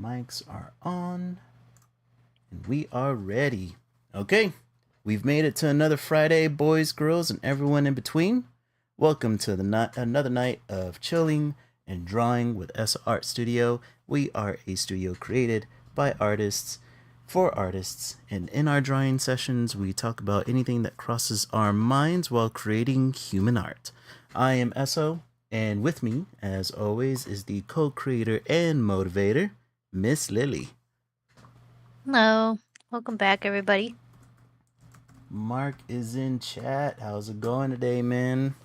mics are on and we are ready. Okay, we've made it to another Friday, boys, girls, and everyone in between. Welcome to another night of chilling and drawing with S Art Studio. We are a studio created by artists for artists, and in our drawing sessions, we talk about anything that crosses our minds while creating human art. I am Esso, and with me, as always, is the co creator and motivator, Miss Lily. Hello. Welcome back, everybody. Mark is in chat. How's it going today, man?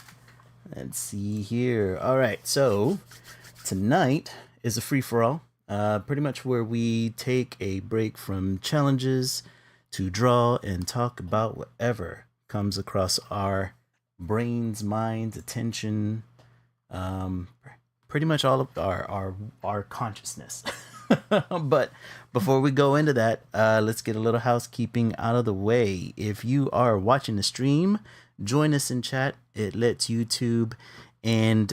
Let's see here. All right, so tonight is a free for all. Pretty much where we take a break from challenges to draw and talk about whatever comes across our brains, minds, attention, um, pretty much all of our consciousness. But before we go into that, let's get a little housekeeping out of the way. If you are watching the stream, join us in chat. It lets YouTube and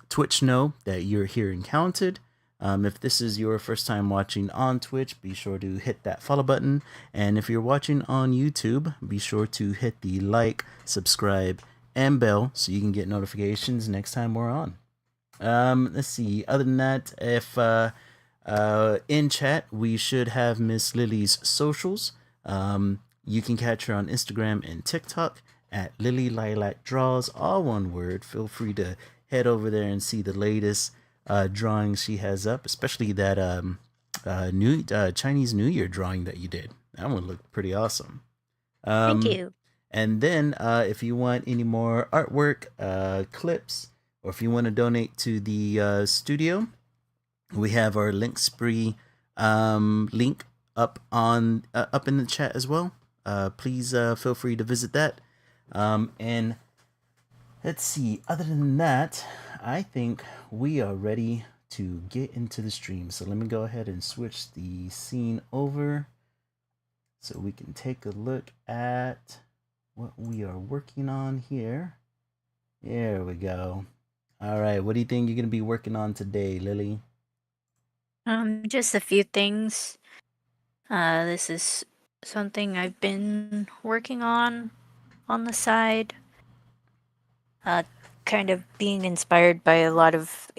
Twitch know that you're here and counted. If this is your first time watching on Twitch, be sure to hit that follow button. And if you're watching on YouTube, be sure to hit the like, subscribe, and bell so you can get notifications next time we're on. Let's see. Other than that, if in chat, we should have Miss Lily's socials. You can catch her on Instagram and TikTok at Lily Lilac Draws, all one word. Feel free to head over there and see the latest drawings she has up, especially that new Chinese New Year drawing that you did. That one looked pretty awesome. Thank you. And then, if you want any more artwork, clips, or if you want to donate to the studio, we have our link spree link up on up in the chat as well. Please feel free to visit that. And let's see. Other than that, I think we are ready to get into the stream. So let me go ahead and switch the scene over so we can take a look at what we are working on here. There we go. All right, what do you think you're going to be working on today, Lily? Just a few things. This is something I've been working on the side. Kind of being inspired by a lot of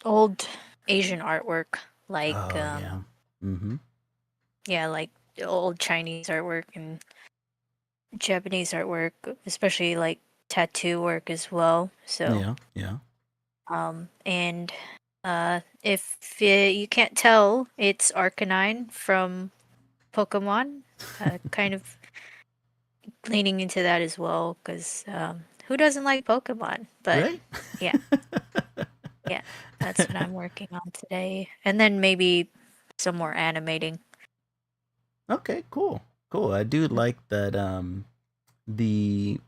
old Asian artwork, like yeah. Mm-hmm. yeah, like old Chinese artwork and Japanese artwork, especially like tattoo work as well. So Yeah. and if you can't tell, it's Arcanine from Pokemon. Kind of leaning into that as well, because who doesn't like Pokemon? But Right? yeah, yeah, that's what I'm working on today. And then maybe some more animating. Okay, cool. Cool. I do like that the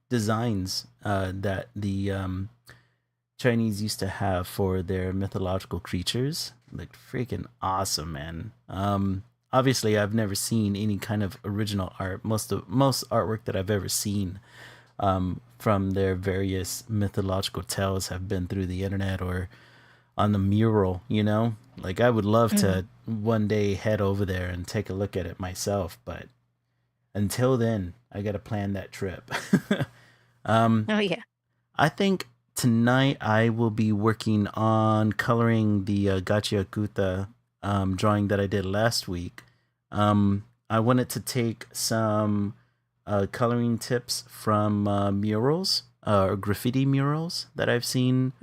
designs that the Chinese used to have for their mythological creatures looked freaking awesome, man. Obviously, I've never seen any kind of original art. Most artwork that I've ever seen from their various mythological tales have been through the internet or on the mural. Like I would love to one day head over there and take a look at it myself, but until then, I gotta plan that trip. Oh yeah. I think tonight I will be working on coloring the Gachiakuta drawing that I did last week. I wanted to take some coloring tips from murals or graffiti murals that I've seen.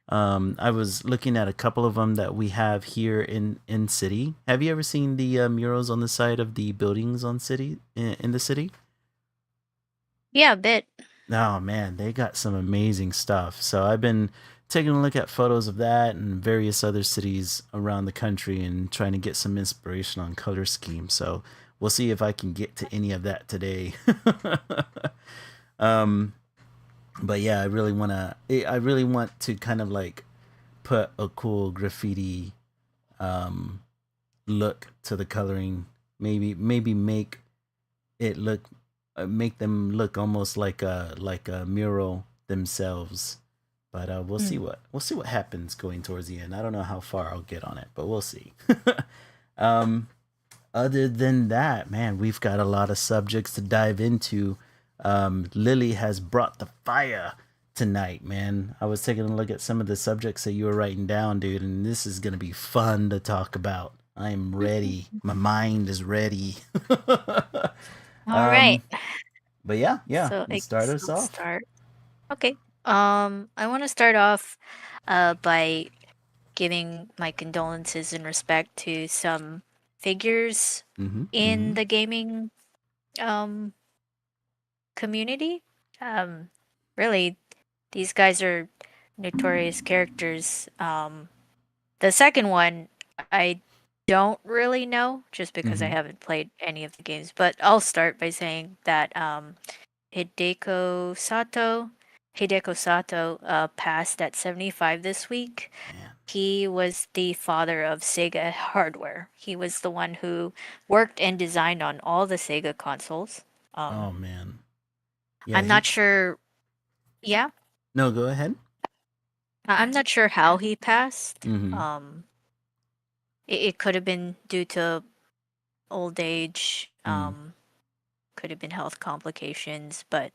I was looking at a couple of them that we have here in city. Have you ever seen the murals on the side of the buildings on city in the city? Yeah, a bit. Oh man, they got some amazing stuff. So I've been taking a look at photos of that and various other cities around the country and trying to get some inspiration on color scheme. So we'll see if I can get to any of that today. um, but yeah, I really want to kind of like put a cool graffiti look to the coloring. Maybe it make them look almost like a mural themselves. But Mm. we'll see what happens going towards the end. I don't know how far I'll get on it, but we'll see. um, Other than that, man, we've got a lot of subjects to dive into. Lily has brought the fire tonight, man. I was taking a look at some of the subjects that you were writing down, dude, and this is gonna be fun to talk about. I am ready. My mind is ready. All right. um, but yeah, yeah. So I Let's start guess us I'll off. start. Okay. I want to start off by giving my condolences and respect to some figures Mm-hmm. Mm-hmm. in the gaming um community. Um, really, these guys are notorious characters. The second one, I don't really know just because I Mm-hmm. haven't played any of the games, but I'll start by saying that Hideko Sato, Hideko Sato passed at 75 this week. Man. He was the father of Sega hardware. He was the one who worked and designed on all the Sega consoles. Um, Oh man. Yeah. I'm not sure. Yeah, No, go ahead. I'm not sure how he passed. Mm-hmm. It could have been due to old age. Mm. Could have been health complications, but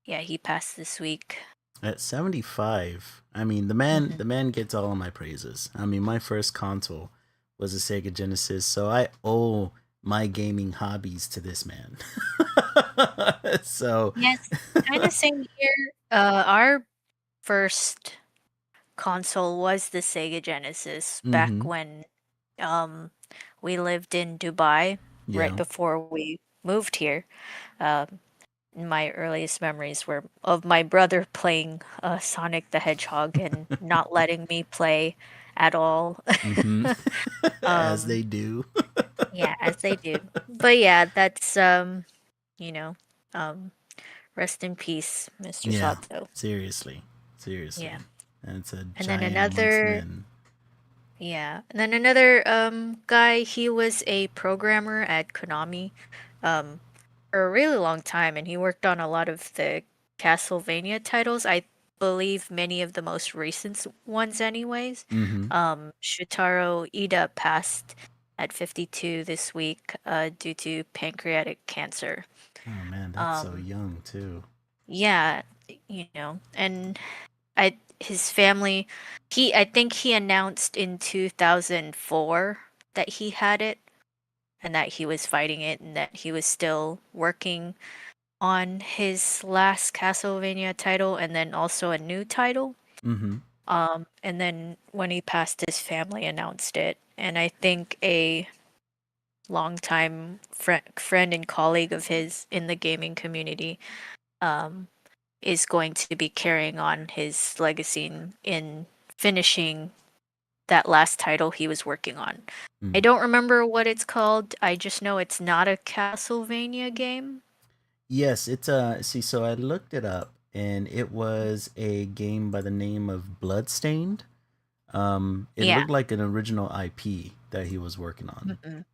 yeah, he passed this week. At 75, I mean, Hmm. the man gets all of my praises. I mean, my first console was a Sega Genesis, so I owe my gaming hobbies to this man. So, Yes, kind of same here. Our first console was the Sega Genesis back mhm. when um we lived in Dubai right Yeah. before we moved here. Um, my earliest memories were of my brother playing Sonic the Hedgehog and not letting me play at all. Mhm. As um, they do. yeah, as they do. But yeah, that's you know, um, rest in peace, Mr. Yeah. Sato. Seriously. Seriously. Yeah. And it's a And then giant amongst another men. Yeah. And then another guy, he was a programmer at Konami um for a really long time and he worked on a lot of the Castlevania titles. I believe many of the most recent ones anyways. Mhm. Shutaro Ida passed at 52 this week due to pancreatic cancer. Oh man, that's so Um young too. yeah, and his family, I think he announced in 2004 that he had it and that he was fighting it and that he was still working on his last Castlevania title and then also a new title. Mhm. And then when he passed, his family announced it. And I think a longtime friend and colleague of his in the gaming community um, is going to be carrying on his legacy in finishing that last title he was working on. I Mhm. don't remember what it's called. I just know it's not a Castlevania game. Yes, it's see, so I looked it up and it was a game by the name of Bloodstained. It Yeah. looked like an original IP that he was working on. Mm-mm.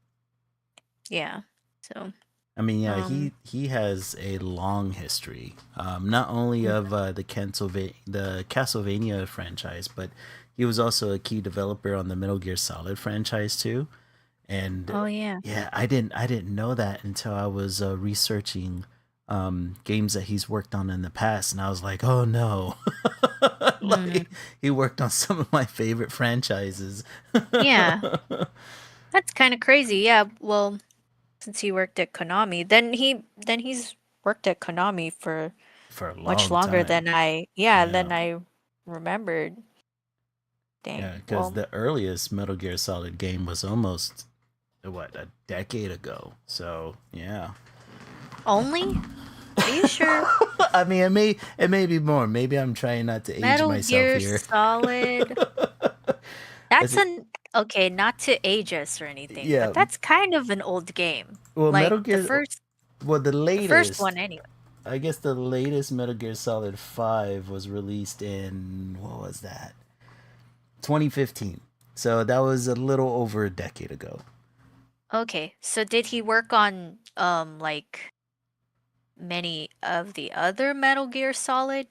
Yeah. So, I mean, yeah, um, he has a long history, not only mm. of the Castlevania franchise, but he was also a key developer on the Metal Gear Solid franchise too. And Oh yeah. yeah, I didn't know that until I was researching games that he's worked on in the past, and I was like, oh no, Mm. like he worked on some of my favorite franchises. Yeah. That's kind of crazy. Yeah. Well, since he worked at Konami, then he's worked at Konami for For a much long longer time. than Yeah. than I remembered. Yeah, Dang. because Well, the earliest Metal Gear Solid game was almost what, a decade ago. So yeah. only? Are you sure? I mean, it may be more. Maybe I'm trying not to age Metal myself Gear here. Solid. Is That's it? an okay, not to age us or anything, but Yeah. that's kind of an old game. Well, Like Metal Gear. Well, the first latest. one anyway. I guess the latest Metal Gear Solid 5 was released in, what was that? 2015. So that was a little over a decade ago. Okay, so did he work on like many of the other Metal Gear Solid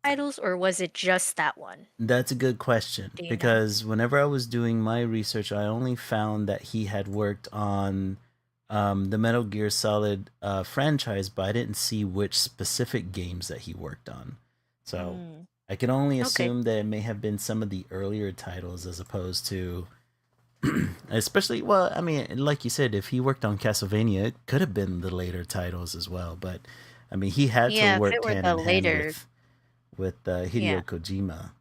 titles, or was it just that one? That's a good question Do you know? because whenever I was doing my research, I only found that he had worked on the Metal Gear Solid franchise, but I didn't see which specific games that he worked on. So Mm, I can only okay. assume that it may have been some of the earlier titles as opposed to, especially, well, I mean, like you said, if he worked on Castlevania, it could have been the later titles as well. But I mean, he had to have Yeah, if it worked were hand the in hand later, with yeah. Hideo Kojima.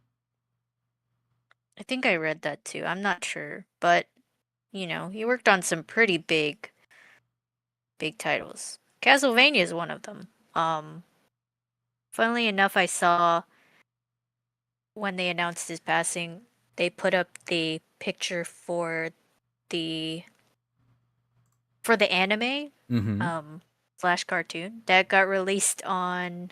I think I read that too. I'm not sure, but he worked on some pretty big titles. Castlevania is one of them. Funnily enough, I saw when they announced his passing, they put up the picture the for the anime, Mm-hmm. um, Flash cartoon that got released on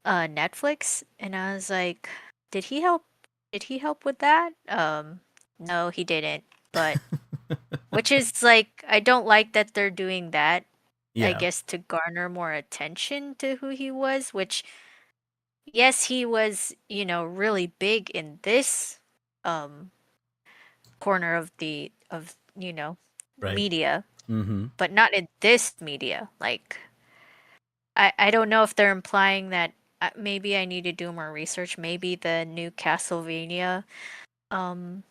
Netflix, and I was like, did he help? Did he help with that? No, he didn't. But which is like, I don't like that they're doing that. I Yeah. guess to garner more attention to who he was, which yes, he was, really big in this um corner of the of Right. media, Mm-hmm. but not in this media. Like I don't know if they're implying that maybe I need to do more research. Maybe the new Castlevania um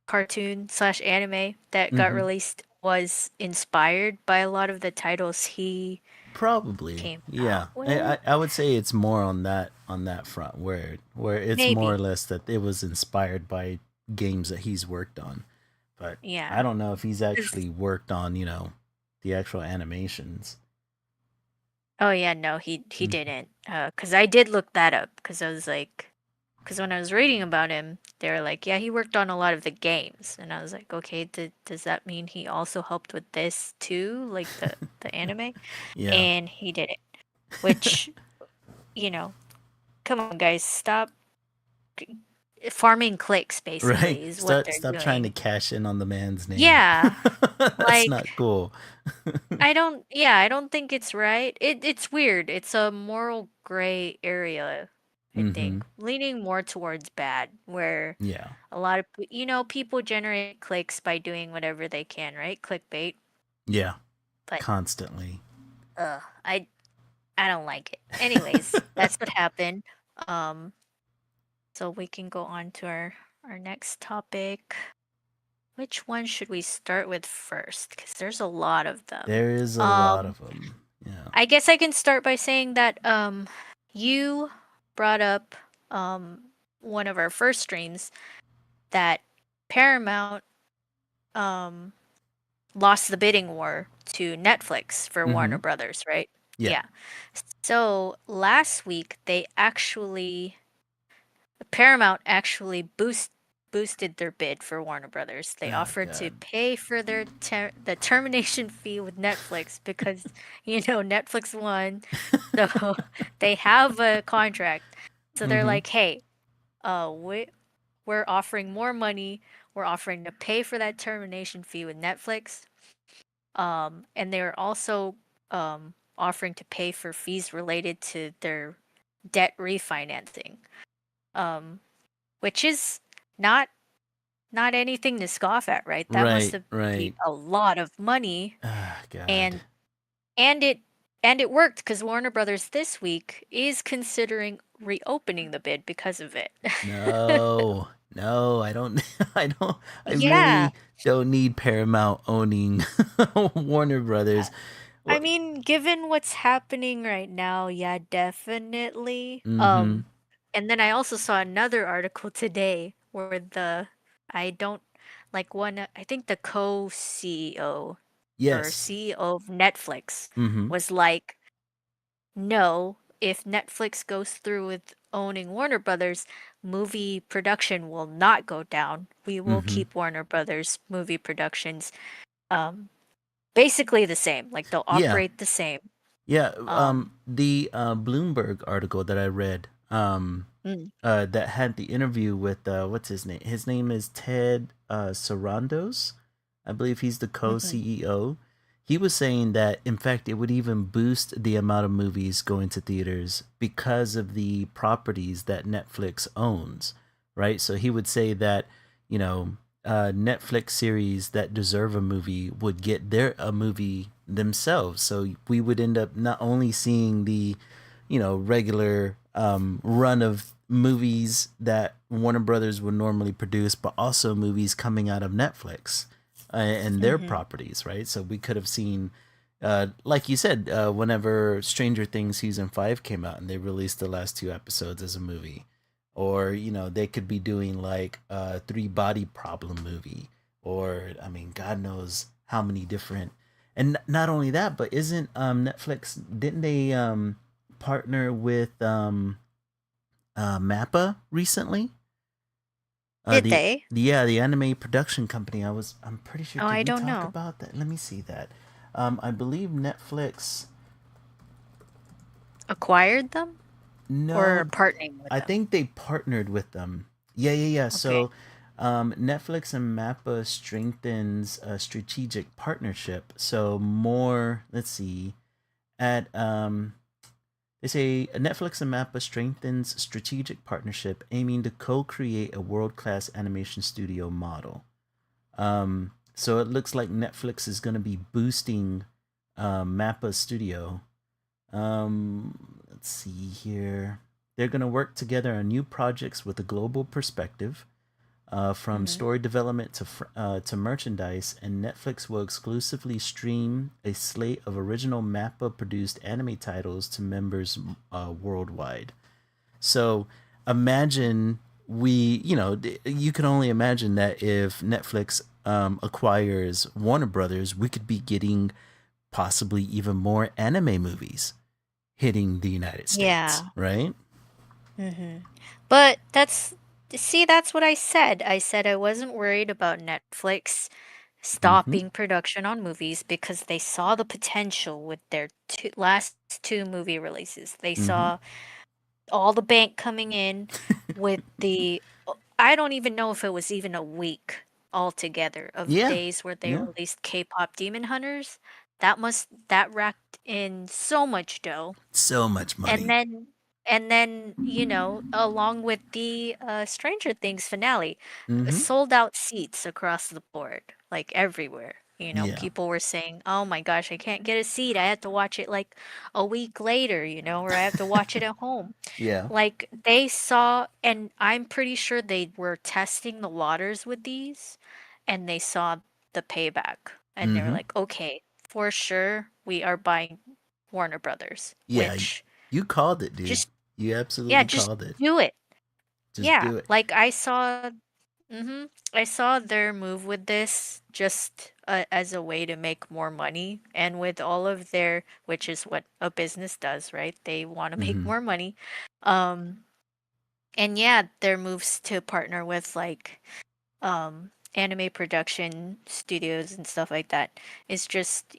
cartoon slash anime that got Mm-hmm. released was inspired by a lot of the titles he Probably. came out Yeah. with. I would say it's more on that front where it's more or Maybe. less that it was inspired by games that he's worked on. But I Yeah. don't know if he's 'Cause- actually worked on, the actual animations. Oh yeah, no, he Mm. didn't. Cause I did look that up. Cause I was like, cause when I was reading about him, they were like, yeah, he worked on a lot of the games, and I was like, okay, does that mean he also helped with this too, like the anime? Yeah. And he didn't. Which, come on, guys, stop farming clicks. Right. Basically, is what Start they're stop trying to doing. cash in on the man's name. Yeah, That's like not cool. I don't think it's right. It's weird. It's a moral gray area, I Mm-hmm. think, leaning more towards bad, where Yeah. a lot of people generate clicks by doing whatever they can, right? Clickbait. Yeah. But Constantly. uh I I don't like it. Anyways, that's what happened. Um so we can go on to our next topic. Which one should we start with first? Cuz there's a lot of them. There is a lot Um of them. Yeah. I guess I can start by saying that you brought up one of our first streams that Paramount um lost the bidding war to Netflix for Mm-hmm. Warner Brothers, right? Yeah. Yeah. So last week Paramount actually boosted their bid for Warner Brothers. They Oh offered to God. pay for the termination fee with Netflix because Netflix won, so they have a contract. So they're Mm-hmm. like, "Hey, we're offering more money. We're offering to pay for that termination fee with Netflix. And they're also offering to pay for fees related to their debt refinancing." Um, which is not not anything to scoff at, right? That must Right. have been Right. a lot of money, Ah, God. and and it and it worked because Warner Brothers this week is considering reopening the bid because of it. No, no, I don't. I don't. I Yeah, really don't need Paramount owning Warner I Brothers. I What? mean, given what's happening right now, yeah, definitely. Mm-hmm. And then I also saw another article today where I don't like one, I think the co-CEO or Yes. CEO of Netflix Mm-hmm. was like, no, if Netflix goes through with owning Warner Brothers, movie production will not go down. We will Mm-hmm. keep Warner Brothers movie productions um basically the same. Like they'll Yeah. operate the same. Yeah. Um The Bloomberg article that I read, mm, that had the interview with what's his name? His name is Ted Sarandos. I believe he's the mhm. co-CEO. he was saying that in fact it would even boost the amount of movies going to theaters because of the properties that Netflix owns, right? So he would say that, you know, Netflix series that deserve a movie would get their a movie themselves. So we would end up not only seeing the, regular run of movies that Warner Brothers would normally produce, but also movies coming out of Netflix and their Mm-hmm. properties, right? So we could have seen, like you said, whenever Stranger Things season 5 came out and they released the last 2 episodes as a movie, or they could be doing like a Three Body Problem movie, or I mean, God knows how many different. And not only that, but isn't Netflix? Didn't they partner with Mappa recently? Did The they? the anime production company. I'm pretty sure. Oh, Did I we don't talk know. about that? Let me see that. I believe Netflix. Acquired them or No, partnering with I them? think they partnered with them. Yeah, yeah, yeah. Okay. So, Netflix and Mappa strengthens a strategic partnership. So more. Let's see. At They say Netflix and Mappa strengthens strategic partnership aiming to co-create a world-class animation studio model. So it looks like Netflix is going to be boosting Mappa Studio. Let's see here. They're going to work together on new projects with a global perspective, from Mm-hmm. story development to merchandise, and Netflix will exclusively stream a slate of original Mappa produced anime titles to members worldwide. So imagine you can only imagine that if Netflix acquires Warner Brothers, we could be getting possibly even more anime movies hitting the United States, Yeah. right? Mm-hmm. But that's what I said. I said I wasn't worried about Netflix Mm-hmm. stopping production on movies because they saw the potential with their last two movie releases. They Mm-hmm. saw all the bank coming in with I don't even know if it was even a week altogether of Yeah. days where they Yeah. released K-pop Demon Hunters. That racked in so much dough. So much And money. then along with the Stranger Things finale, Mm-hmm. sold out seats across the board, like everywhere. Yeah. People were saying, "Oh my gosh, I can't get a seat. I have to watch it like a week later, or I have to watch it at home." Yeah. Like they saw, and I'm pretty sure they were testing the waters with these, and they saw the payback, and they were Mm-hmm. like, "Okay, for sure, we are buying Warner Brothers," Yeah. which You called it, dude. just You yeah, absolutely just called it. do it. Just Yeah, do it. like I saw their move with this just as a way to make more money, and with all of their, which is what a business does, right? They want to make Mm-hmm. more money. Um, and yeah, their moves to partner with like anime production studios and stuff like that is just,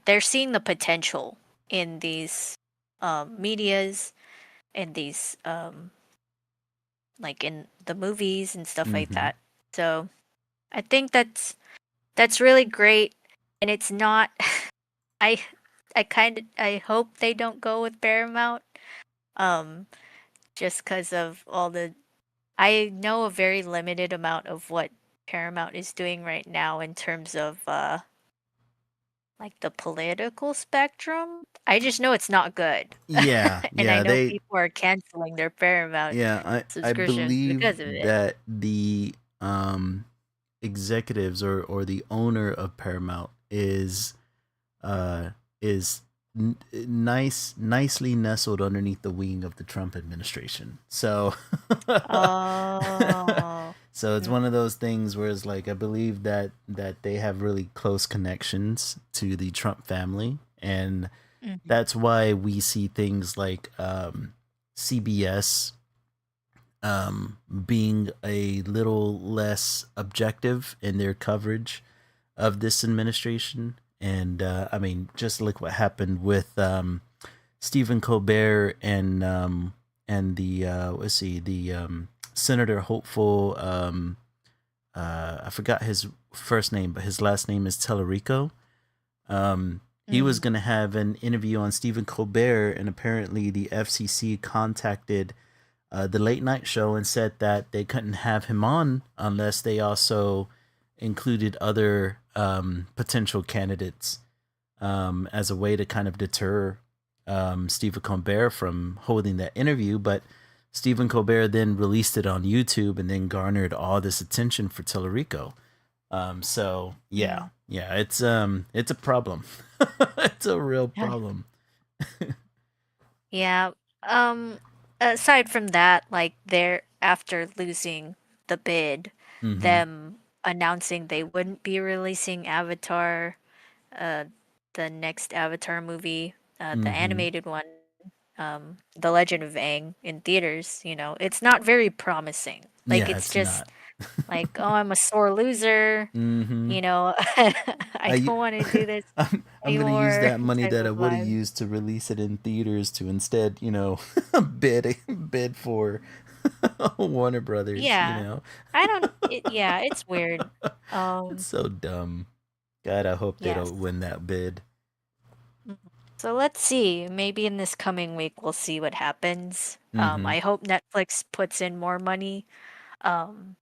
they're seeing the potential in these medias and these like in the movies and stuff like Mm-hmm. that. So I think that's really great, and it's not. I I hope they don't go with Paramount, um, just because of all the. I know a very limited amount of what Paramount is doing right now in terms of like the political spectrum. I just know it's not good, Yeah. and I Yeah. know They. people are canceling their Paramount Yeah. I subscriptions believe because of it. that the executives or the owner of Paramount uh is nicely nestled underneath the wing of the Trump administration. So Oh. so it's one of those things where it's like I believe that they have really close connections to the Trump family, and Mm-hmm. that's why we see things like CBS being a little less objective in their coverage of this administration. And I mean, just look what happened with Stephen Colbert and the let's see the Senator Hopeful. I forgot his first name, but his last name is Tellerico. He was Mm. going to have an interview on Stephen Colbert, and apparently the FCC contacted the late night show and said that they couldn't have him on unless they also included other potential candidates as a way to kind of deter Stephen Colbert from holding that interview. But Stephen Colbert then released it on YouTube and then garnered all this attention for Tellurico. So Mm. yeah, it's a problem. It's a real problem. Yeah. Um, Aside from that, like they're after losing the bid, Mm-hmm. them announcing they wouldn't be releasing Avatar, uh, the next Avatar movie, the Mm-hmm. animated one, The Legend of Aang in theaters, it's not very promising. Like Yeah, it's it's just not. like, oh, I'm a sore loser, Mm-hmm. I I don't want to do this I'm gonna use anymore that money type that I of would have vibe. used to release it in theaters to instead, bid for Warner Brothers. Yeah. I don't yeah, it's weird. It's Um, so dumb. God, I hope they yes. don't win that bid. Mhm. So let's see. Maybe in this coming week we'll see what happens. Mm-hmm. I hope Netflix puts in more money. Um,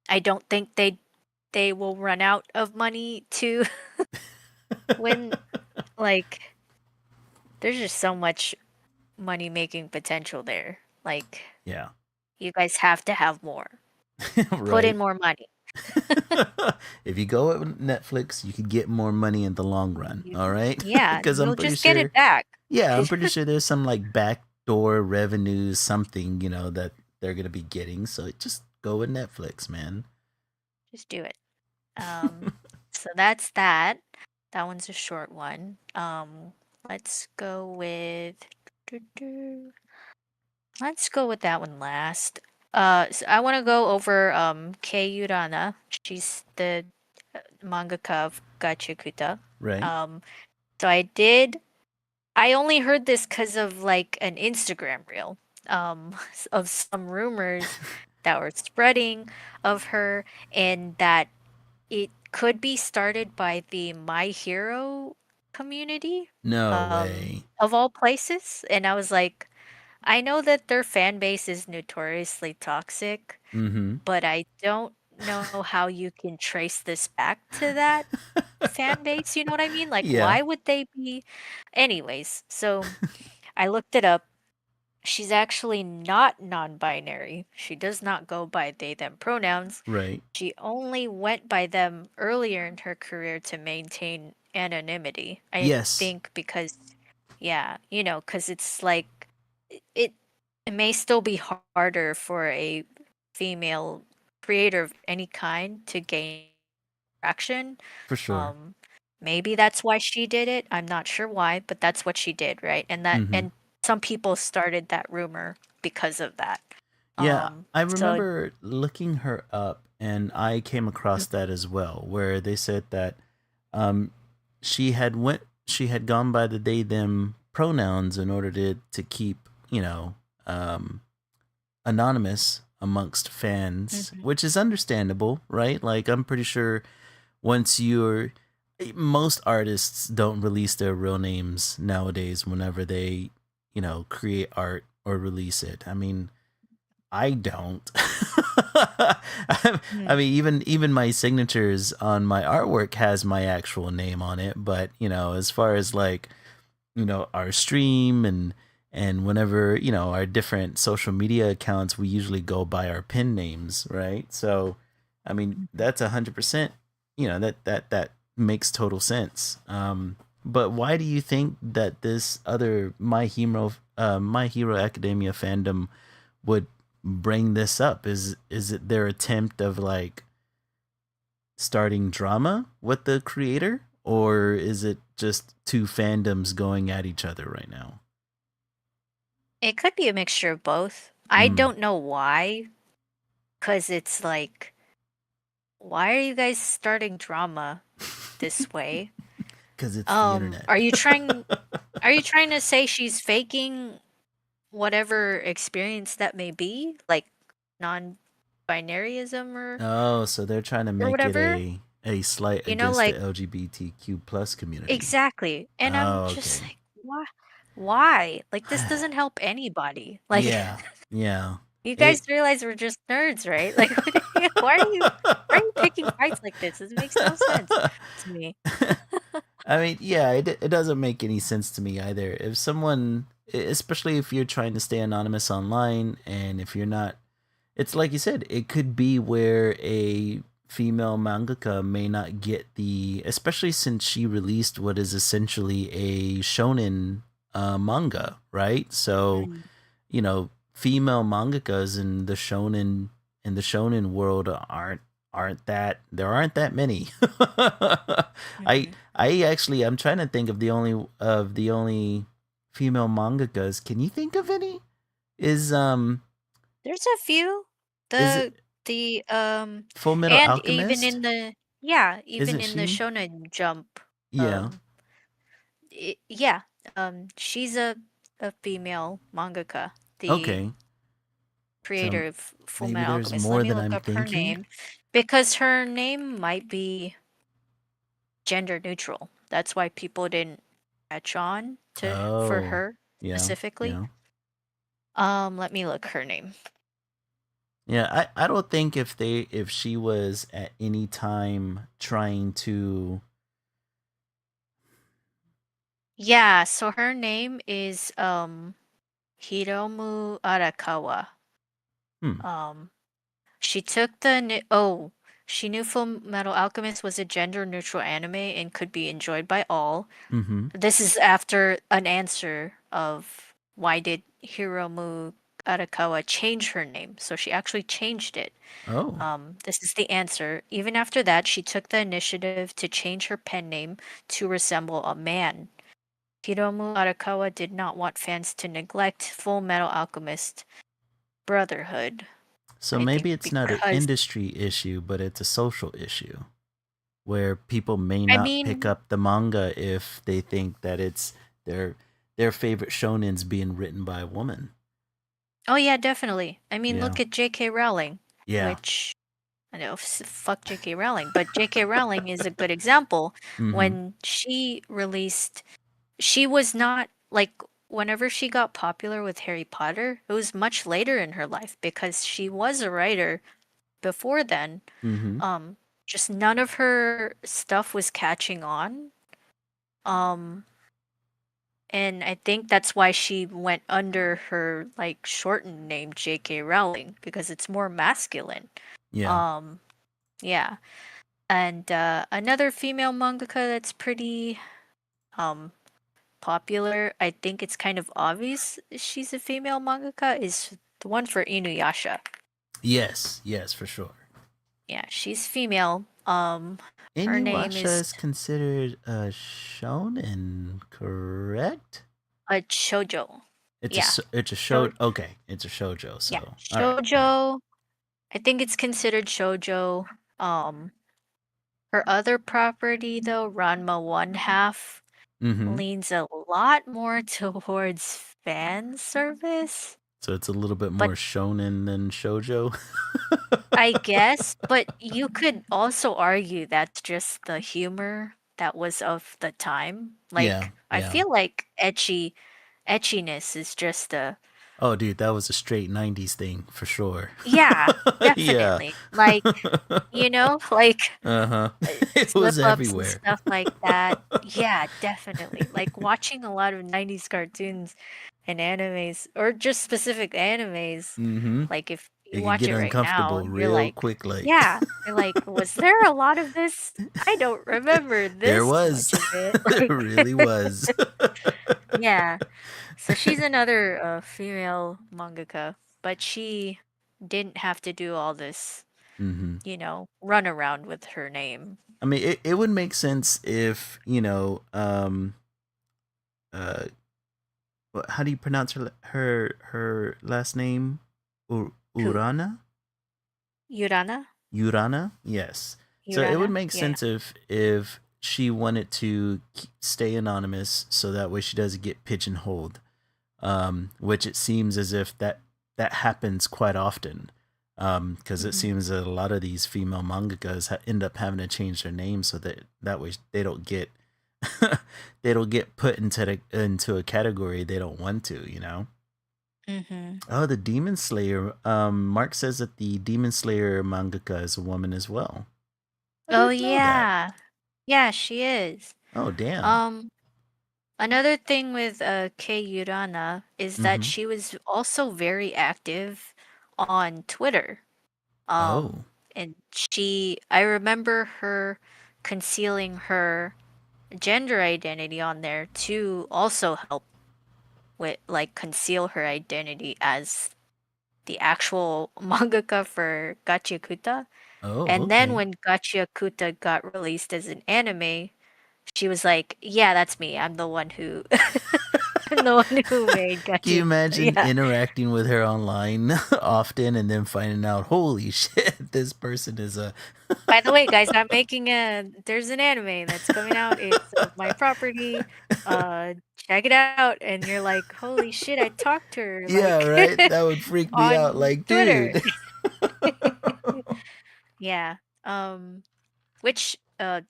I don't think they will run out of money to win. Like, there's just so much money making potential there. Like, Yeah. you guys have to have more. Put Right. in more money. If you go with Netflix, you could get more money in the long run. You, All right, yeah, because I'm you'll pretty just get sure. it back. Yeah, I'm pretty sure there's some like backdoor revenues, something that they're gonna be getting. So just go with Netflix, man. Just do it. Um, so that's that. That one's a short one. Let's go with let's go with that one last. So I want to go over Kei Urana. She's the mangaka of Gachakuta. Right? Um, so I only heard this because of like an Instagram reel of some rumors that were spreading of her, and that it could be started by the My Hero community, No way. of all places. And I was like, I know that their fan base is notoriously toxic, Mm-hmm. but I don't know how you can trace this back to that fan base. You know what I mean? Like, Yeah. why would they be? Anyways, so I looked it up. She's actually not non-binary. She does not go by they them pronouns. Right. She only went by them earlier in her career to maintain anonymity. I Yes, think because, yeah, because it's like it it may still be harder for a female creator of any kind to gain traction. for sure. Um, Maybe that's why she did it. I'm not sure why, but that's what she did, right? Mm-hmm. And some people started that rumor because of that. Yeah, I So remember looking her up, and I came across that as well, where they said that um, she had gone by the they them pronouns in order to keep um, anonymous amongst fans, Mhm. which is understandable, right? Like I'm pretty sure once you're most artists don't release their real names nowadays whenever they create art or release it. I mean, I don't. I Mm. mean, even my signatures on my artwork has my actual name on it, but as far as like our stream and whenever our different social media accounts, we usually go by our pen names, right? So, I mean, that's 100%. That makes total sense. But why do you think that this other My Hero Academia fandom would bring this up? Is it their attempt of like starting drama with the creator, or is it just two fandoms going at each other right now? It could be a mixture of both. I Mm. don't know why, because it's like, why are you guys starting drama this way? Because it's the internet. Are you trying to say she's faking whatever experience that may be, like non-binaryism Oh, so they're trying to or make it whatever? A slight You know, against the like LGBTQ plus community. exactly. And I'm Oh, just okay. like, why? Why? Like this doesn't help anybody. Like Yeah, yeah. you guys It. realize we're just nerds, right? Like what are you, why are you picking fights like this? It makes no sense to me. I mean, yeah, it doesn't make any sense to me either. If someone, especially if you're trying to stay anonymous online, and if you're not, it's like you said, it could be where a female mangaka may not get the, especially since she released what is essentially a shonen manga, right? So, Mm, female mangakas in the shonen world aren't that there aren't that many. I mhm. I actually I'm trying to think of the only female mangakas. Can you think of any? Is There's a few. is it The Full Metal and even Alchemist? in the yeah, even Isn't in the she? Shonen Jump, Yeah. um, yeah, she's a female mangaka, the Okay. So creator of Full maybe Metal there's Alchemist. Let more me than look I'm up her thinking. name because her name might be gender neutral. That's why people didn't catch on to for Oh. her Yeah. specifically. Yeah. Let me look her name. Yeah, I don't think if she was at any time trying to. Yeah, so her name is Hiromu Arakawa. Hmm. Um, she took the oh, she knew Full Metal Alchemist was a gender-neutral anime and could be enjoyed by all. Mm-hmm. This is after an answer of why did Hiromu Arakawa change her name? So she actually changed it. Oh. This is the answer. Even after that, she took the initiative to change her pen name to resemble a man. Hiromu Arakawa did not want fans to neglect Full Metal Alchemist Brotherhood. So I think maybe it's not an because industry issue, but it's a social issue where people may I not pick mean, up the manga if they think that it's their their favorite shonen's being written by a woman. oh yeah, definitely. I mean, Yeah. look at J.K. Rowling, Yeah. which I know fuck J.K. Rowling, but J.K. Rowling is a good example. Mm-hmm. When she was not like whenever she got popular with Harry Potter, it was much later in her life because she was a writer before then. Mm-hmm. Um, just none of her stuff was catching on. Um, and I think that's why she went under her like shortened name J.K. Rowling because it's more masculine. Yeah. Um, yeah. And another female mangaka that's pretty um popular, I think it's kind of obvious she's a female mangaka, is the one for Inuyasha. Yes. Yes, for sure. Yeah, she's female. Her name Inuyasha is is considered a shonen, correct? a shoujo. Yeah, It's a show. shou Okay, it's a shoujo. yeah, So all right, all right. shoujo. I think it's considered shoujo. Um, her other property though, Ranma One Half, Mm-hmm. leans a lot more towards fan service. So it's a little bit But more shonen than shoujo. I guess, but you could also argue that's just the humor that was of the time. Yeah, Like, I yeah. feel like etchiness is just a Oh, dude, that was a straight '90s thing for sure. yeah, Yeah. definitely. Like, like Uh huh. It slip was ups and everywhere. stuff like that. Yeah, definitely. Like watching a lot of 90s cartoons and animes, or just specific animes, Mm-hmm. like if It you could watch get it right now, uncomfortable you're real like, quick. Like yeah, you're like, was there a lot of this? I don't remember there this was, much of it. there Like, really was. yeah. So she's another female mangaka, but she didn't have to do all this, Mm-hmm. run around with her name. I mean, it would make sense if uh, how do you pronounce her last name? Who? Urana? Yurana? Urana? Yes. So it would Yurana? make Yeah. sense if she wanted to stay anonymous, so that way she doesn't get pigeonholed. Which it seems as if that happens quite often. Because it Mhm. seems that a lot of these female mangakas end up having to change their name so that way they don't get they don't get put into a category they don't want to. Mhm. Oh, the Demon Slayer. Mark says that the Demon Slayer mangaka is a woman as well. I Oh didn't know that. yeah. Yeah, she is. Oh, damn. Um Another thing with Kei Urana is that Mm-hmm. she was also very active on Twitter. Oh. And I remember her concealing her gender identity on there to also help with like conceal her identity as the actual mangaka for Gachiakuta. Oh, And then okay. when Gachiakuta got released as an anime, she was like, "Yeah, that's me. I'm the one who I'm the one who made Can you Gachiakuta." imagine Yeah. interacting with her online often and then finding out, holy shit, this person is a. By the way, guys, there's an anime that's coming out. It's of my property. Check it out. And you're like, holy shit, I talked to her Yeah, like right? That would freak me out. on Like, Twitter. dude. Yeah. Which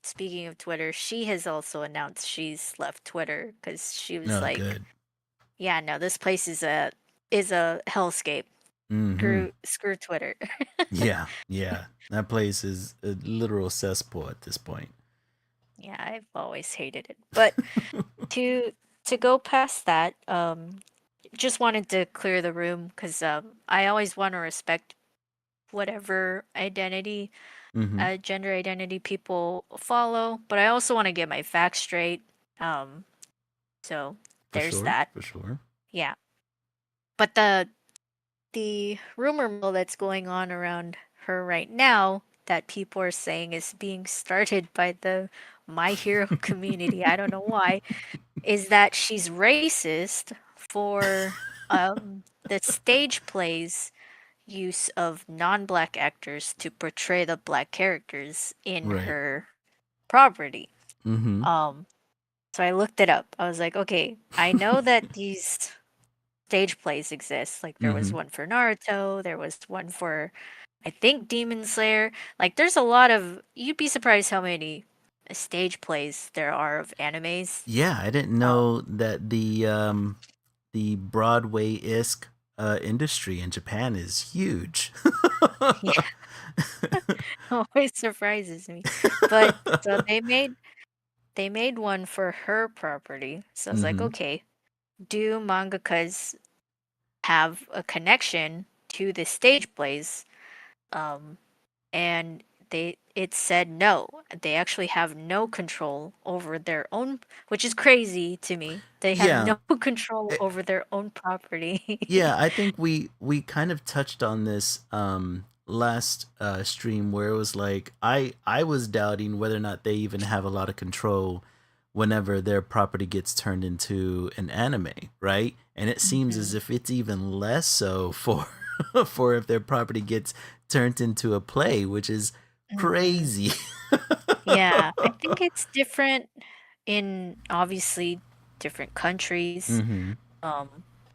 speaking of Twitter, she has also announced she's left Twitter because she was Oh, like, good. yeah, no, this place is a hellscape. Mm-hmm. Screw Twitter. Yeah, yeah. That place is a literal cesspool at this point. Yeah, I've always hated it. But to to go past that, just wanted to clear the room because I always want to respect whatever Mm-hmm. gender identity people follow, but I also want to get my facts straight. Um, so For there's sure, that. for sure. Yeah, but the rumor mill that's going on around her right now that people are saying is being started by the My Hero community. I don't know why. Is that she's racist for the stage plays use of non-black actors to portray the black characters in Right. her property. Mm-hmm. Um, so I looked it up. I was like, okay, I know that these stage plays exist. Like there was Mm-hmm. one for Naruto, there was one for I think Demon Slayer. Like there's a lot of you'd be surprised how many stage plays there are of animes. Yeah, I didn't Um, know that the Broadway-esque industry in Japan is huge. yeah, always surprises me. But so they made one for her property. So I was like, Mm-hmm. okay, do mangakas have a connection to the stage plays? Um, and it said no. They actually have no control over their own, which is crazy to me. They have Yeah. no control eh, over their own property. Yeah, I think we kind of touched on this last stream where it was like I was doubting whether or not they even have a lot of control whenever their property gets turned into an anime, right? And it seems as Mhm. if it's even less so for for if their property gets turned into a play, which is Mhm. crazy. Yeah, I think it's different in obviously different countries, Mhm. um,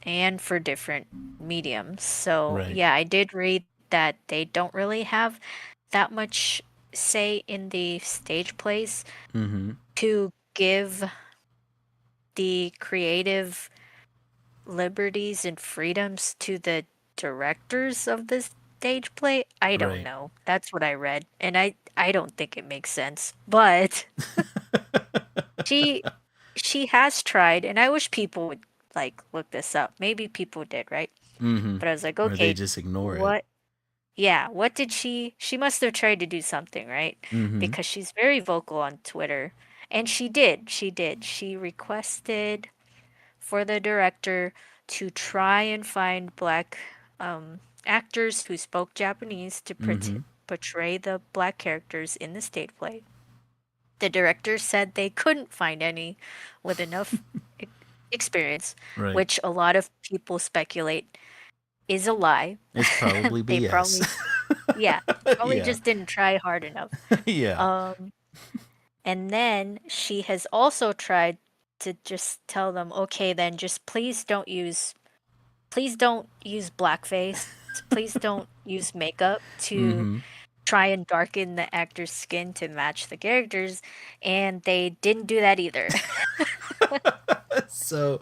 and for different mediums. So Right. yeah, I did read that they don't really have that much say in the stage plays Mhm. to give the creative liberties and freedoms to the directors of the stage play. I don't Right. know. That's what I read, and I don't think it makes sense. But she she has tried, and I wish people would like look this up. Maybe people did, right? Mhm. But I was like, Or they okay, just ignore it. what yeah, what did she must have tried to do something, right? Mhm. Because she's very vocal on Twitter. And she did. She did. She requested for the director to try and find black actors who spoke Japanese to Mhm. portray the black characters in the stage play. The director said they couldn't find any with enough e- experience, Right. which a lot of people speculate is a lie. It's probably They BS. probably, yeah, they probably Yeah. just didn't try hard enough. Yeah. Um, and then she has also tried to just tell them, okay, then just please don't use blackface. Please don't use makeup to Mm-hmm. try and darken the actor's skin to match the characters, and they didn't do that either. so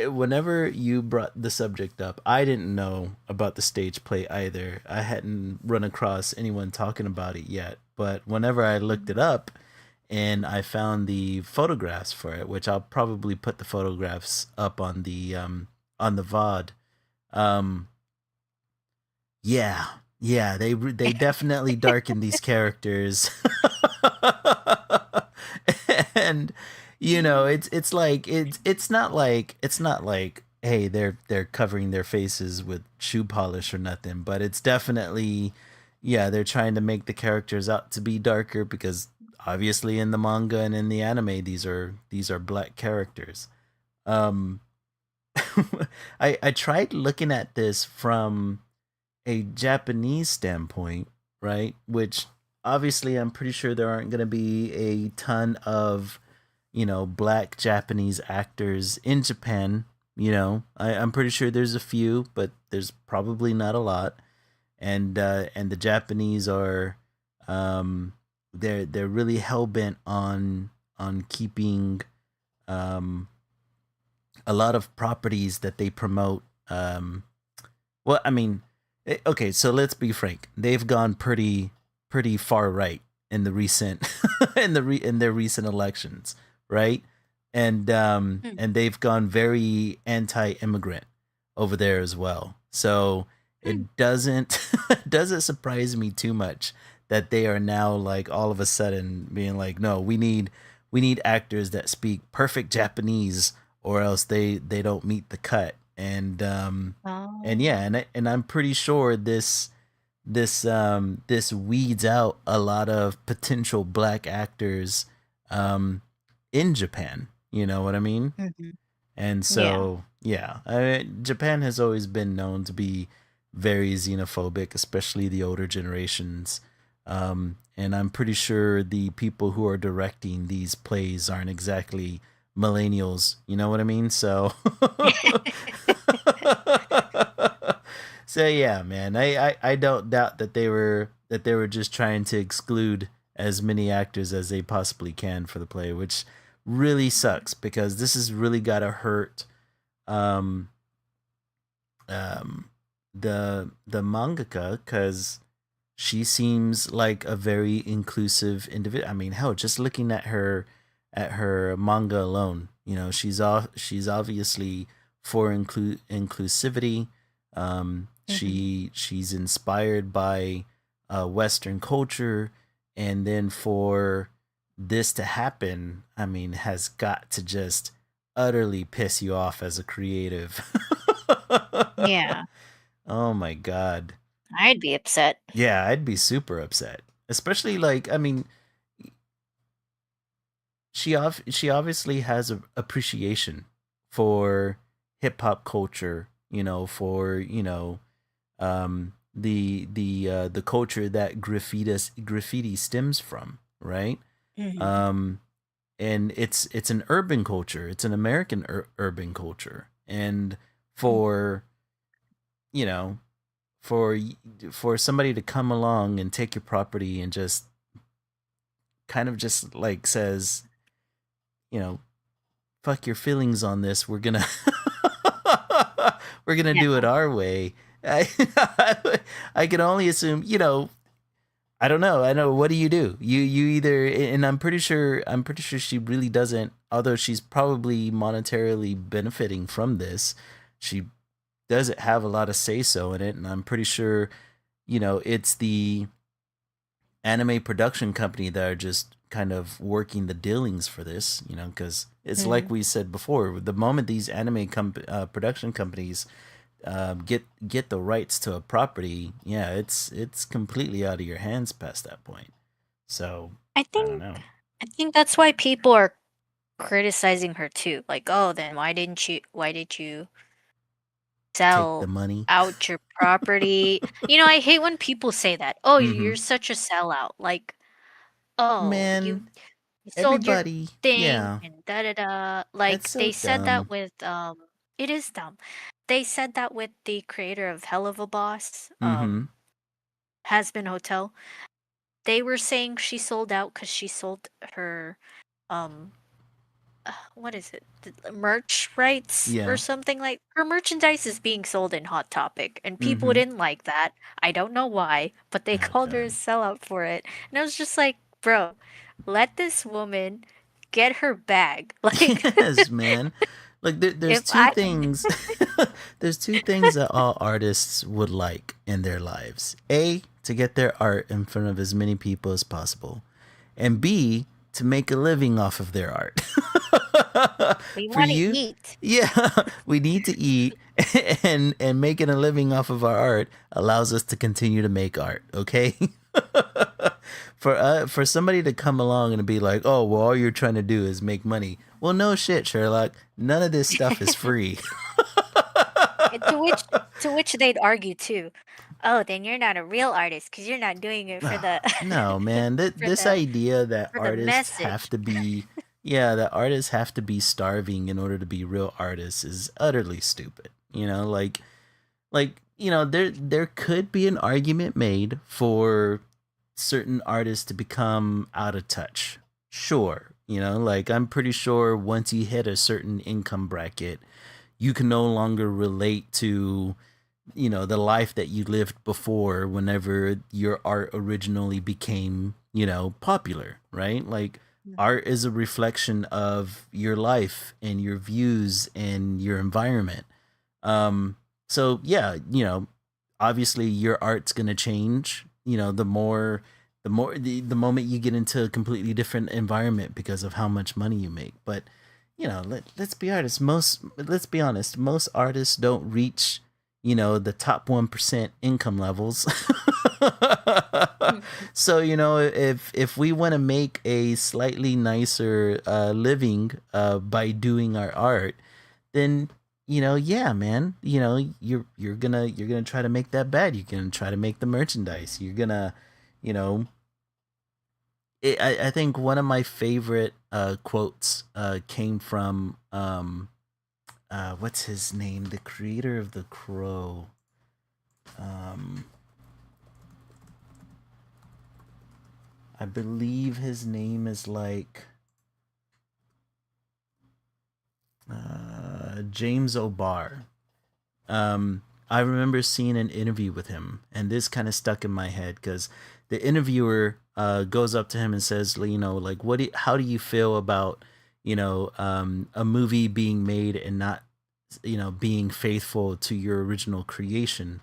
whenever you brought the subject up, I didn't know about the stage play either. I hadn't run across anyone talking about it yet. But whenever I looked it up and I found the photographs for it, which I'll probably put the photographs up on the VOD. Um yeah. Yeah, they definitely darken these characters. And it's like it's not like hey, they're covering their faces with shoe polish or nothing, but it's definitely yeah, they're trying to make the characters out to be darker because obviously in the manga and in the anime these are black characters. Um I tried looking at this from a Japanese standpoint, right? Which obviously I'm pretty sure there aren't going to be a ton of, black Japanese actors in Japan. I'm pretty sure there's a few, but there's probably not a lot. And the Japanese are, they're really hell bent on keeping um a lot of properties that they promote. Well, I mean, okay, so let's be frank. They've gone pretty far right in the recent in their recent elections, right? Hmm. And they've gone very anti-immigrant over there as well. So Hmm. it doesn't doesn't surprise me too much that they are now like all of a sudden being like, no, we need actors that speak perfect Japanese or else they don't meet the cut. And yeah, Oh. and I'm pretty sure this weeds out a lot of potential black actors um in Japan. You know what I mean? Hmm. And Yeah. so yeah, Japan has always been known to be very xenophobic, especially the older generations. And I'm pretty sure the people who are directing these plays aren't exactly millennials. You know what I mean? So so yeah, man, I don't doubt that they were just trying to exclude as many actors as they possibly can for the play, which really sucks because this has really got to hurt um um the mangaka because she seems like a very inclusive individual. I mean, hell, just looking at her manga alone, she's obviously for inclusivity. Hmm. She's inspired by Western culture, and then for this to happen, I mean, has got to just utterly piss you off as a creative. Yeah. Oh my god. I'd be upset. Yeah, I'd be super upset. Especially like, I mean, she obviously has a appreciation for hip hop culture, for, the culture that graffiti stems from, right? Hmm. Um and it's an urban culture. It's an American urban culture. And for, you know, for for somebody to come along and take your property and just kind of just like says, you know, fuck your feelings on this. We're gonna Yeah. do it our way. I I can only assume, I don't know. I know. What do? You either, and I'm pretty sure she really doesn't. Although she's probably monetarily benefiting from this, she doesn't have a lot of say so in it, and I'm pretty sure, it's the anime production company that are just kind of working the dealings for this, because it's like Hmm. we said before. The moment these production companies get the rights to a property, yeah, it's completely out of your hands past that point. So I I don't think know. I think that's why people are criticizing her too. Like, oh, then why did you Take the sell money. out your property? I hate when people say that. Oh, Mm-hmm. you're such a sellout. Like, oh, you Man, you sold your everybody, thing yeah, and da da da. it's Like so they said that dumb. with it is dumb. they said that with the creator of Hell of a Boss, Mm-hmm. Has Been Hotel. They were saying she sold out because she sold her, um, what is it? The merch rights or Yeah. something like her merchandise is being sold in Hot Topic, and people Mm-hmm. didn't like that. I don't know why, but they Oh called her a God. sellout for it. And I was just like, bro, let this woman get her bag. Like, Yes, man. Like there's if two I, things. There's two things that all artists would like in their lives. A, to get their art in front of as many people as possible, and B, to make a living off of their art. we For want to you, eat. yeah, we need to eat, and making a living off of our art allows us to continue to make art. Okay. For somebody to come along and be like, "Oh, well, all you're trying to do is make money." Well, no shit, Sherlock. None of this stuff is free. And to which they'd argue too. Oh, then you're not a real artist because you're not doing it for the No, man. for This the idea that for the artists have message. to be, yeah, that artists have to be starving in order to be real artists is utterly stupid. There could be an argument made for certain artists to become out of touch. Sure, like I'm pretty sure once you hit a certain income bracket, you can no longer relate to the life that you lived before whenever your art originally became popular, right? Like Mhm. art is a reflection of your life and your views and your environment. So yeah, obviously your art's gonna change, the moment you get into a completely different environment because of how much money you make. But let's be honest, most artists don't reach the top 1% income levels. So if we want to make a slightly nicer living by doing our art, then yeah, man, you're gonna try to make that bad. You're gonna try to make the merchandise. You're gonna, you know, I think one of my favorite quotes came from what's his name, the creator of The Crow. Um, I believe his name is like James O'Barr. I remember seeing an interview with him, and this kind of stuck in my head because the interviewer goes up to him and says, like, how do you feel about, a movie being made and not, being faithful to your original creation?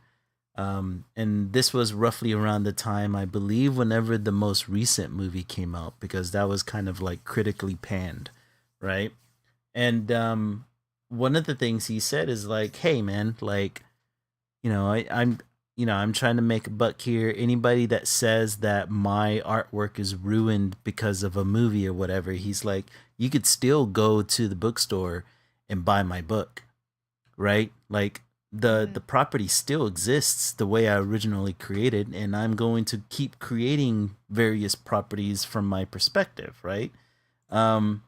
And this was roughly around the time, I believe, whenever the most recent movie came out, because that was kind of like critically panned, right? And one of the things he said is like, "Hey, man, like, I'm trying to make a buck here. Anybody that says that my artwork is ruined because of a movie or whatever, he's like, you could still go to the bookstore and buy my book, right? Like the Mhm. property still exists the way I originally created, and I'm going to keep creating various properties from my perspective, right? Um,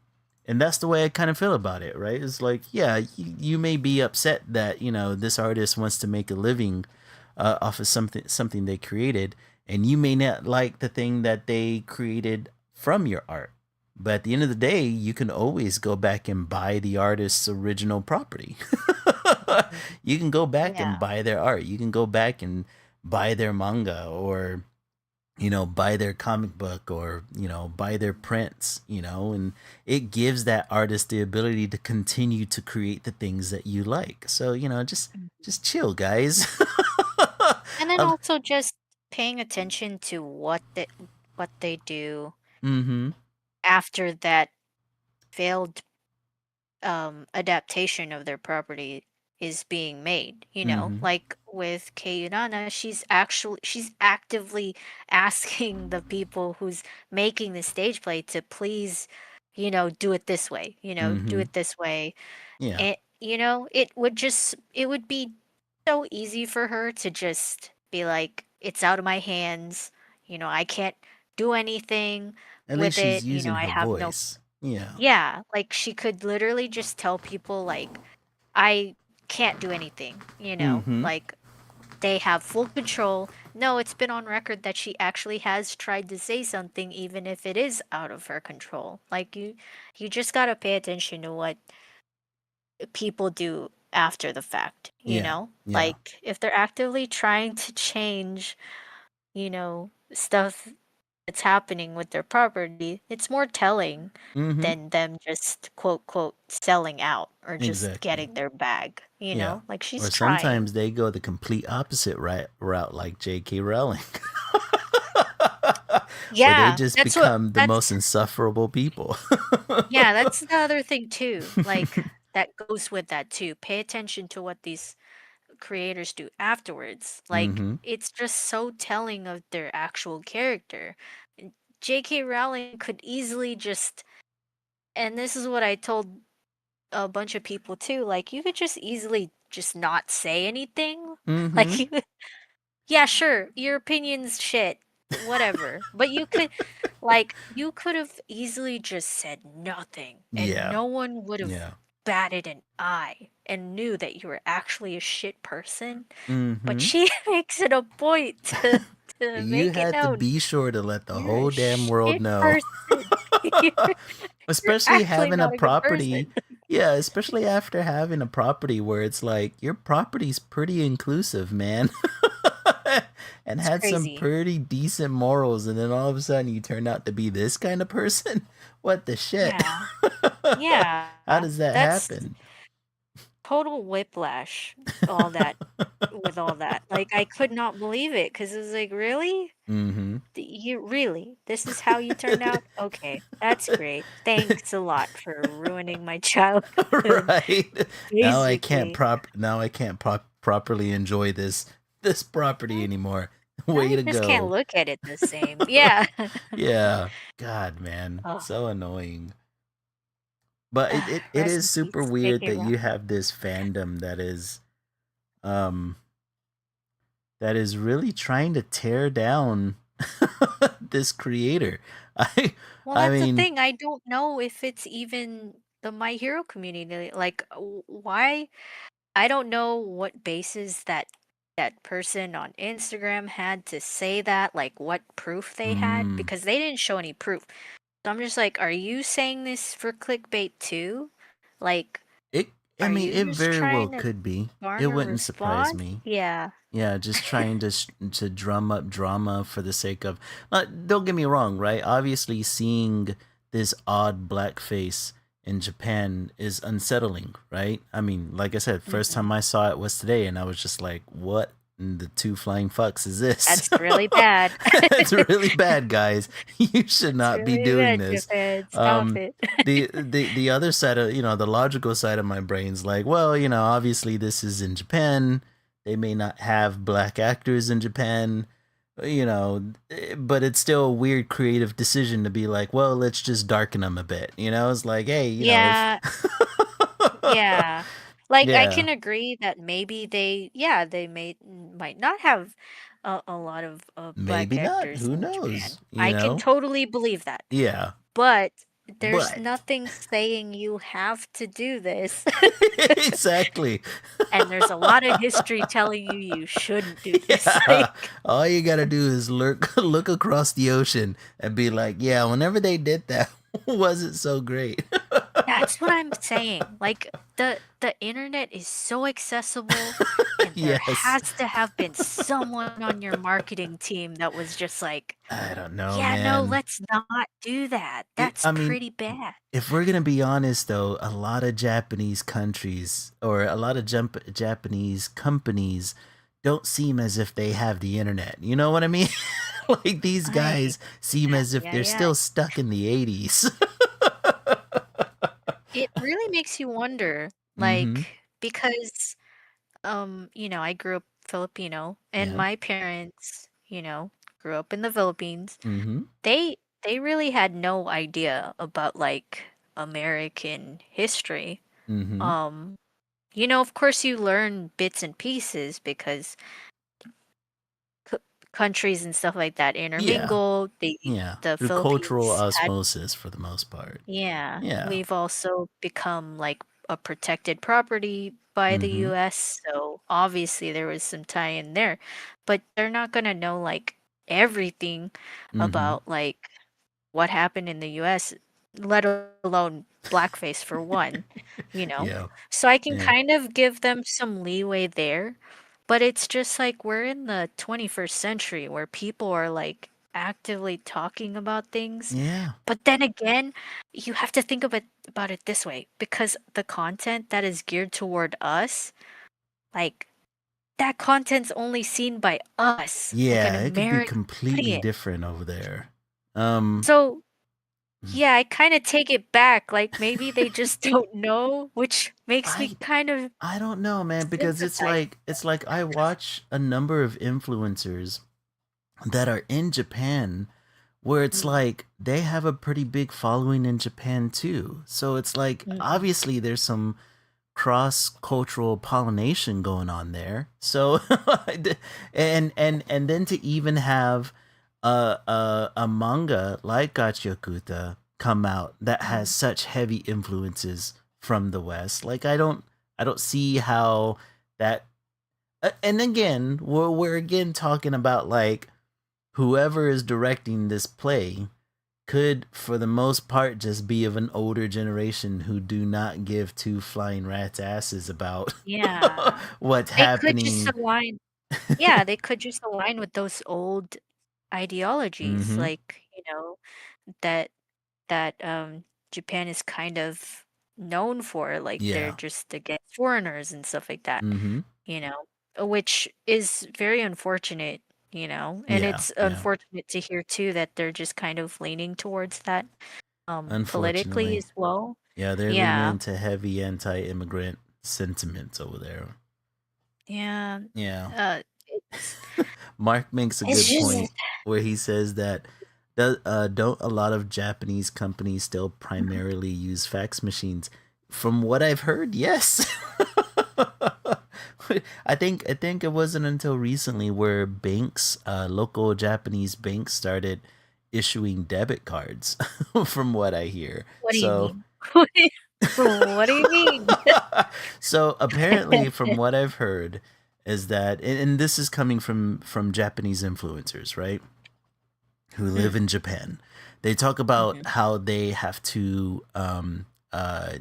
and that's the way I kind of feel about it, right? It's like, yeah, you may be upset that this artist wants to make a living off of something they created, and you may not like the thing that they created from your art. But at the end of the day, you can always go back and buy the artist's original property. Mhm. You can go back and Yeah. buy their art. You can go back and buy their manga, or buy their comic book, or buy their prints, and it gives that artist the ability to continue to create the things that you like. So Mhm. just chill, guys. And then Um, also just paying attention to what they do mm-hmm. after that failed adaptation of their property is being made, Mm-hmm. like with Kei Urana, she's actively asking the people who's making the stage play to please, do it this way, do Mm-hmm. it this way. Yeah. And it would be so easy for her to just be like, it's out of my hands, I can't do anything At least with she's it, using I her have no. voice. Yeah. Yeah, like she could literally just tell people like, I can't do anything, Mm-hmm. like they have full control. No, it's been on record that she actually has tried to say something even if it is out of her control. Like you just got to pay attention to what people do after the fact, Yeah. Yeah. Like if they're actively trying to change, stuff that's happening with their property, it's more telling Mm-hmm. than them just quote quote selling out or just Exactly. getting their bag, Yeah. Like she's Or trying. sometimes they go the complete opposite route, like J.K. Rowling, where they Yeah, just become the most that's insufferable people. yeah, that's the other thing too. Like that goes with that too. Pay attention to what these creators do afterwards. Like Mm-hmm. it's just so telling of their actual character. And J.K. Rowling could easily just, and this is what I told a bunch of people too, like you could just easily just not say anything. Mm-hmm. Like yeah, sure, your opinion's shit, whatever. But you could have easily just said nothing and Yeah. no one would have Yeah. batted an eye and knew that you were actually a shit person. But Mm-hmm. she makes it a point to You make it had to known be sure to let the you're a whole damn world shit know. person. You're Especially actually having a not a good property. person. Yeah, especially after having a property where it's like your property's pretty inclusive, man. And It's had some crazy. pretty decent morals, and then all of a sudden you turned out to be this kind of person? What the shit? Yeah. Yeah. How does that That's happen? total whiplash, all that with all that. Like, I could not believe it because it was like, "Really? Mm-hmm. You really? This is how you turned out? Okay, that's great. Thanks a lot for ruining my childhood." Right. Basically. Now I can't properly enjoy this property Now anymore. now Way I to just can't go. look at it the same. Yeah. Yeah. God, man. Oh, So annoying. But it rest is in super peace, weird J.K. that you Rowling. have this fandom um that is really trying to tear down this creator. I Well, I that's the mean, thing, I don't know if it's even the My Hero community, like, why I don't know what basis that person on Instagram had to say that, like what proof they had, mm, because they didn't show any proof. So I'm just like, are you saying this for clickbait too? Like, it I are mean you it just very well trying to could be. It garner wouldn't surprise response? me. Yeah. Yeah, just trying to drum up drama for the sake of. Don't get me wrong, right? Obviously, seeing this odd blackface in Japan is unsettling, right? I mean, like I said, first Mhm. time I saw it was today, and I was just like, "What in the two flying fucks is this?" That's really bad. It's really bad, guys. You should It's not be really doing bad, this. Japan. Stop Um, it. the other side of the logical side of my brain's like, well, obviously this is in Japan. They may not have black actors in Japan, but it's still a weird creative decision to be like, well, let's just darken them a bit. It's like, hey, if Yeah, yeah. Like, I yeah, can agree that maybe they might not have a lot of black maybe not. actors Who in Japan. knows? I can totally believe that. Yeah, But there's but nothing saying you have to do this. exactly. And there's a lot of history telling you shouldn't do this. Yeah, Like, all you gotta do is look across the ocean and be like, yeah, whenever they did that, wasn't so great. that's what I'm saying. Like the internet is so accessible and there Yes, has to have been someone on your marketing team that was just like, I don't know, "Yeah, no, man. let's not do that. That's I mean, pretty bad." if we're gonna be honest, though, a lot of Japanese countries or a lot of Japanese companies don't seem as if they have the internet. You know what I mean? Like these I guys seem yeah, as if yeah, they're yeah. still stuck in the 80s. It really makes you wonder, Mm-hmm. because, I grew up Filipino and Yeah. my parents, grew up in the Philippines. Mm-hmm. They really had no idea about, like, American history. Mm-hmm. Um, of course you learn bits and pieces because c countries and stuff like that Yeah. intermingle. Yeah. The Through cultural Philippines had osmosis for the most part. yeah, Yeah. we've also become, like, a protected property by the Mm-hmm. US, so obviously there was some tie in there. But they're not gonna know like everything Mm-hmm. about like what happened in the US, let alone blackface for one, you know? Yeah. So I can Yeah. kind of give them some leeway there, but it's just like we're in the 21st century where people are like actively talking about things. Yeah. But then again, you have to think about it this way because the content that is geared toward us, like that content's only seen by us, like an Yeah. It could be American completely audience. different over there. Um. So yeah, I kind of take it back. Like maybe they just don't know, which makes me I kind of I don't know, man, because sympathize. it's like I watch a number of influencers that are in Japan where it's Mm, like they have a pretty big following in Japan too. So it's like mm, obviously there's some cross cultural pollination going on there. So and then to even have a manga like Gachiokuta come out that has mm. such heavy influences from the West, like I don't see how that. And again, we're again talking about like whoever is directing this play could, for the most part, just be of an older generation who do not give two flying rats' asses about Yeah. what's They could just happening. align. Yeah, they could just align with those old ideologies, Mm-hmm. like, that Japan is kind of known for, like they're Yeah. just against foreigners and stuff like that, Mm-hmm. which is very unfortunate, and Yeah. it's Yeah. unfortunate to hear too that they're just kind of leaning towards that politically Unfortunately, as well. yeah, they're leaning Yeah. into heavy anti-immigrant sentiments over there. Yeah. Yeah. It's Mark makes a it's good just point where he says that don't a lot of Japanese companies still primarily use fax machines? From what I've heard, yes. I think it wasn't until recently where banks, local Japanese banks, started issuing debit cards. From what I hear, what do you so mean? What do you mean? so apparently, from what I've heard, is that and this is coming from Japanese influencers, right? Who live Mm, in Japan. They talk about mhm, how they have to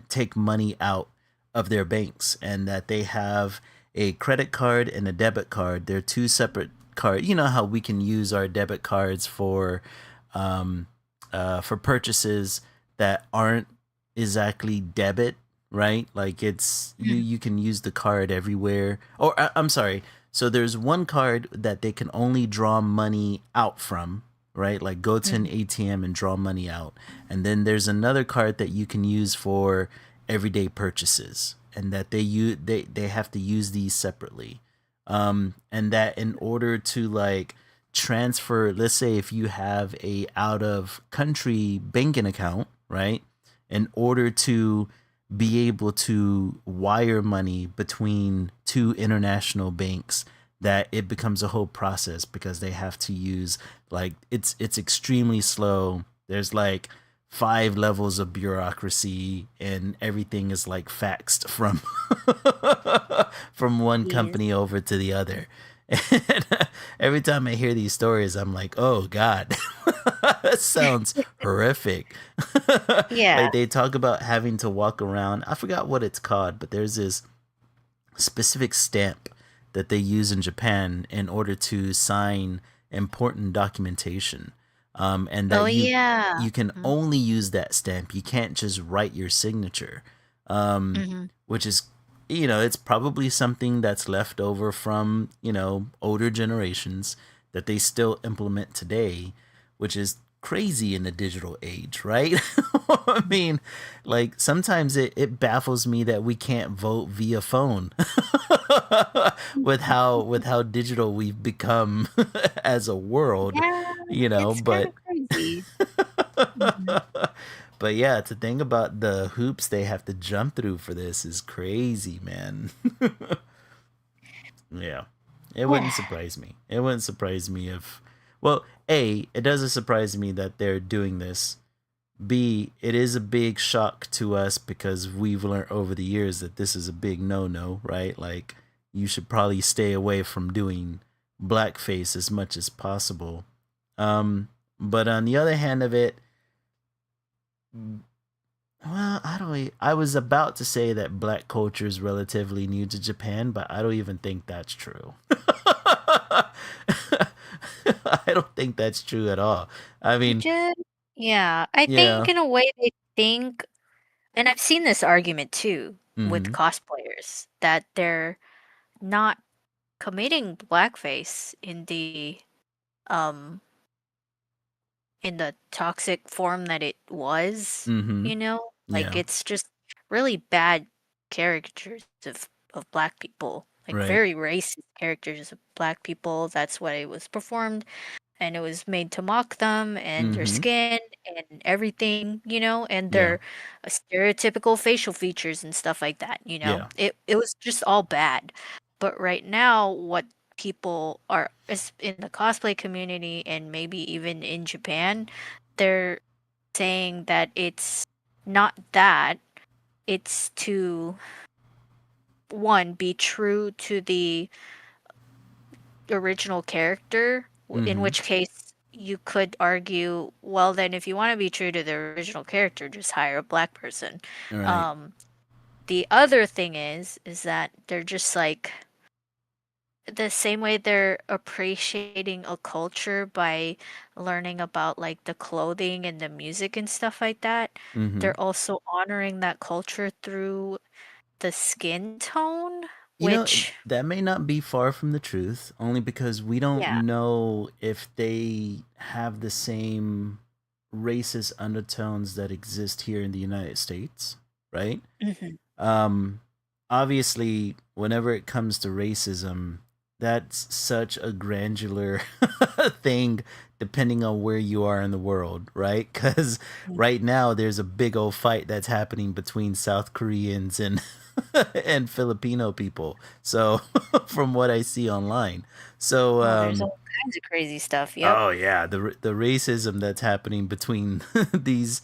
take money out of their banks and that they have a credit card and a debit card. They're two separate cards. You know how we can use our debit cards um, for purchases that aren't exactly debit, right? Like it's mm, you can use the card everywhere. Or I'm sorry. So there's one card that they can only draw money out from, right? Like go to an mm, ATM and draw money out. And then there's another card that you can use for everyday purchases, and that they have to use these separately. And that in order to like transfer, let's say if you have a out of country banking account, right? In order to be able to wire money between two international banks, that it becomes a whole process because they have to use like it's extremely slow. There's like five levels of bureaucracy and everything is like faxed from from one jeez. company over to the other. And every time I hear these stories, I'm like, oh God, that sounds horrific. Yeah. Like they talk about having to walk around. I forgot what it's called, but there's this specific stamp that they use in Japan in order to sign important documentation. And Oh, that yeah. you can Mhm, only use that stamp. You can't just write your signature, mhm. which is, it's probably something that's left over from, older generations that they still implement today, which is crazy in the digital age, right? I mean, like sometimes it baffles me that we can't vote via phone with how digital we've become as a world, Yeah, it's kind but of crazy. Mhm. but yeah, to think about the hoops they have to jump through for this is crazy, man. Yeah. It wouldn't surprise me. It wouldn't surprise me if, well, A, it doesn't surprise me that they're doing this B, it is a big shock to us because we've learned over the years that this is a big no no, right? Like, you should probably stay away from doing blackface as much as possible. But on the other hand of it, well, I don't. I was about to say that black culture is relatively new to Japan, but I don't even think that's true. I don't think that's true at all. I mean, Just, yeah, I think yeah. in a way they think, and I've seen this argument too with Mm-hmm. cosplayers, that they're not committing blackface um in the toxic form that it was, Mm-hmm. you know? Like Yeah. it's just really bad caricatures of black people. Like Right. very racist characters of black people. That's why it was performed, and it was made to mock them and their Mm-hmm. skin and everything, and Yeah. their stereotypical facial features and stuff like that, Yeah. It was just all bad. But right now, what people are is in the cosplay community and maybe even in Japan, they're saying that it's not that, it's to one, be true to the original character, in Mm-hmm. which case you could argue, well, then if you want to be true to the original character, just hire a black person. All right. Um, the other thing is that they're just like the same way they're appreciating a culture by learning about like the clothing and the music and stuff like that. Mm-hmm. They're also honoring that culture through the skin tone, You know, which, that may not be far from the truth, only because we don't yeah. know if they have the same racist undertones that exist here in the United States, right? Mhm. Um, Obviously, whenever it comes to racism, that's such a granular thing depending on where you are in the world, right? Because right now there's a big old fight that's happening between South Koreans and and Filipino people. So, from what I see online, so Oh, there's all kinds of crazy stuff. Yep. oh yeah, the racism that's happening between these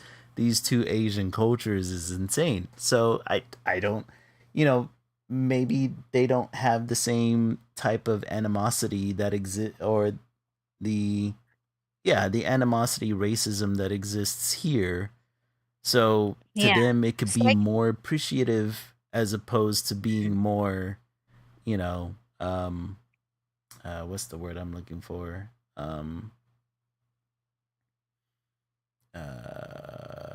two Asian cultures is insane. So I don't, you know, maybe they don't have the same type of animosity that exist, or the the animosity racism that exists here. So to Yeah. them it could It's be like, more appreciative as opposed to being more, you know, what's the word I'm looking for?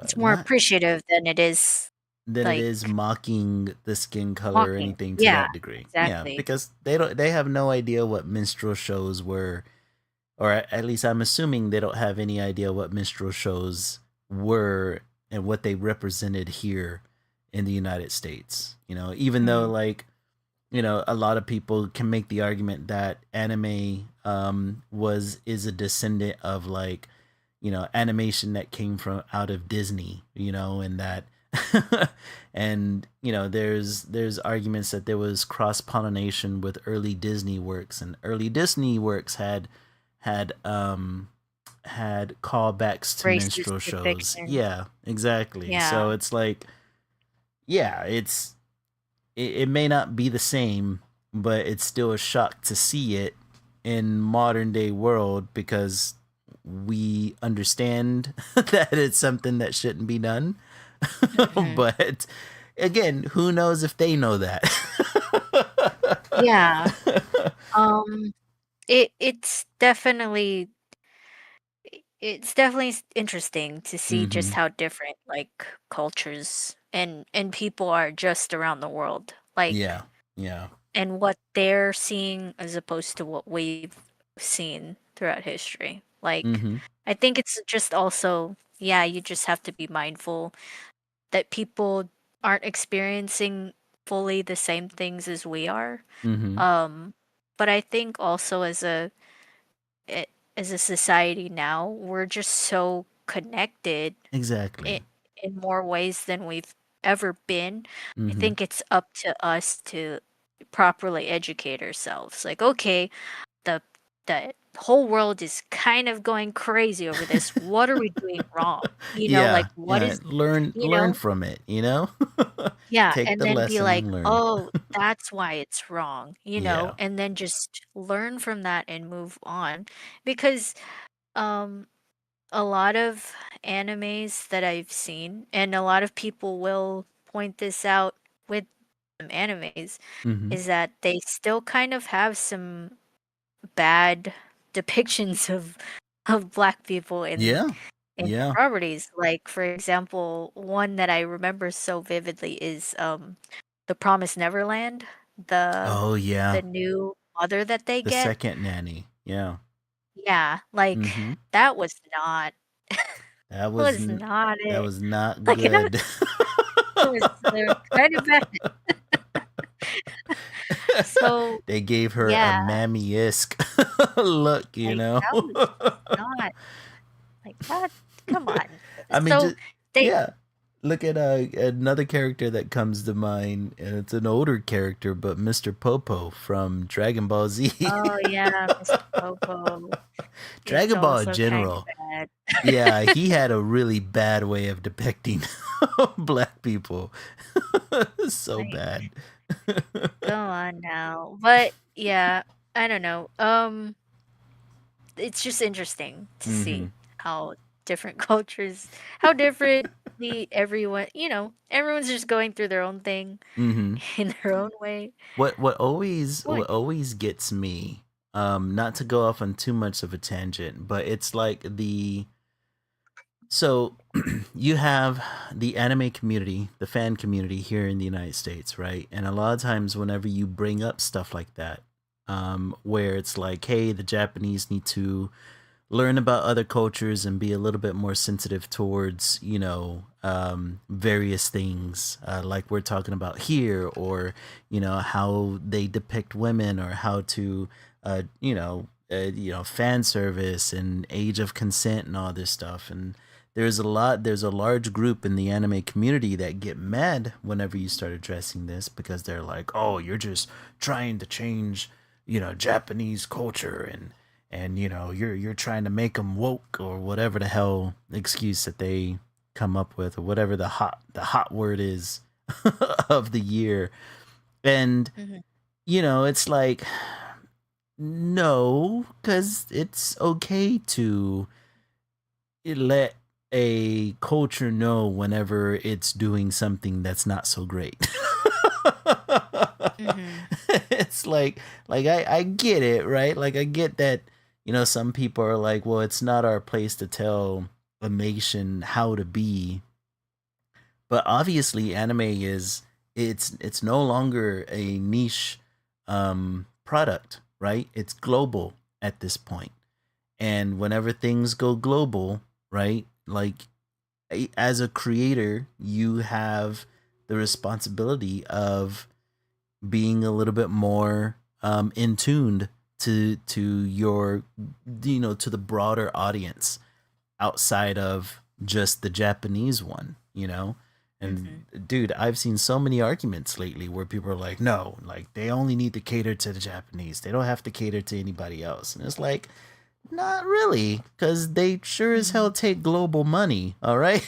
it's more Not appreciative than it is than it is like mocking the skin color or mocking. anything to Yeah, that degree. Yeah, exactly. because they have no idea what minstrel shows were, or at least I'm assuming they don't have any idea what minstrel shows were and what they represented here in the United States. You know, even though Mhm. like, you know, a lot of people can make the argument that anime was is a descendant of like, you know, animation that came from out of Disney, you know, and that and you know there's arguments that there was cross pollination with early Disney works, and early Disney works had callbacks to Racist minstrel shows. depiction. Yeah, exactly. So Yeah. it's like, yeah, it may not be the same, but it's still a shock to see it in modern day world because we understand that it's something that shouldn't be done. Mhm. But again, who knows if they know that? Yeah. Um, it's definitely interesting to see just Mhm. how different like cultures and people are just around the world. Like Yeah. Yeah. and what they're seeing as opposed to what we've seen throughout history. Like, Mhm. I think it's just also, yeah, you just have to be mindful that people aren't experiencing fully the same things as we are. Mhm. Um, but I think also a- as a society now, we're just so connected Exactly. in, in more ways than we've ever been. I Mhm. think it's up to us to properly educate ourselves. Like, okay, the the whole world is kind of going crazy over this. What are we doing wrong? Yeah, Like what yeah. is, you Learn know, from it, you know? yeah, Take and the then be lesson like, and learn. "Oh, that's why it's wrong," Yeah. and then just learn from that and move on. Because um a lot of animes that I've seen, and a lot of people will point this out with animes, Mhm. is that they still kind of have some bad depictions of black people Yeah. in their Yeah. properties. Like for example, one that I remember so vividly is The Promised Neverland, the Oh, yeah. the new mother that they The get. second nanny. Yeah. Yeah, like Mhm. that was not That was was n not that it. was not Like it good. was kind of bad. So They gave her a yeah, mammy-esque look, you like know? that was not like that. Come on. I mean, So just they yeah. Look at another character that comes to mind, and it's an older character, but Mr. Popo from Dragon Ball Z. oh yeah, Mr. Popo is Dragon Ball in also kind of general. bad. Yeah, he had a really bad way of depicting black people. So Like, bad. come on now. But yeah, I don't know. It's just interesting to see Mhm. how different cultures, how differently everyone's just going through their own thing Mhm. in their own way. What What? always gets me, not to go off on too much of a tangent, but it's like so you have the anime community, the fan community here in the United States, right? And a lot of times whenever you bring up stuff like that, where it's like, hey, the Japanese need to learn about other cultures and be a little bit more sensitive towards various things like we're talking about here, or how they depict women, or how to fan service and age of consent and all this stuff. And there's a large group in the anime community that get mad whenever you start addressing this, because they're like, oh, you're just trying to change Japanese culture, and you're trying to make them woke, or whatever the hell excuse that they come up with, or whatever the hot word is of the year. And Mhm. it's like, no, because it's okay to let a culture know whenever it's doing something that's not so great. Mhm. It's like I get it, right? Like I get that, some people are like, well, it's not our place to tell a nation how to be. But obviously anime is, it's no longer a niche product, right? It's global at this point. And whenever things go global, right? Like as a creator, you have the responsibility of being a little bit more in tuned to your to the broader audience outside of just the Japanese one, and Mhm. dude, I've seen so many arguments lately where people are like, no, like they only need to cater to the Japanese, they don't have to cater to anybody else. And it's like, not really, because they sure as hell Mhm. take global money, all right?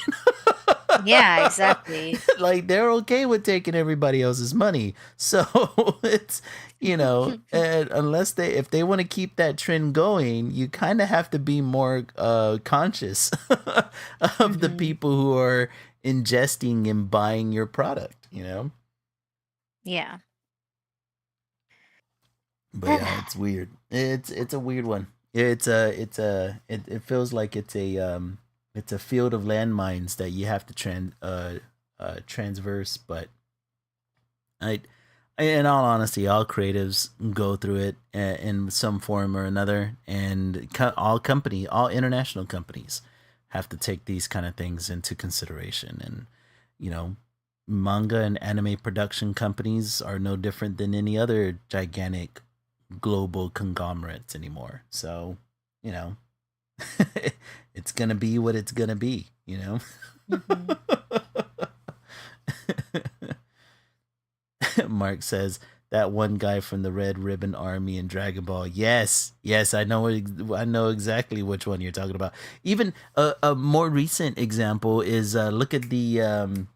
Yeah, exactly. Like they're okay with taking everybody else's money. So it's, and unless if they want to keep that trend going, you kind of have to be more conscious of the Mhm. people who are ingesting and buying your product. Yeah. But yeah, it's weird. It's a weird one. It feels like it's a field of landmines that you have to transverse. But I in all honesty, all creatives go through it in some form or another, and all international companies have to take these kind of things into consideration. And you know, manga and anime production companies are no different than any other gigantic global conglomerates anymore. So, you know, it's gonna be what it's gonna be. Mhm. Mark says that one guy from the Red Ribbon Army in Dragon Ball. Yes, yes, I know. I know exactly which one you're talking about. Even a more recent example is look at the um,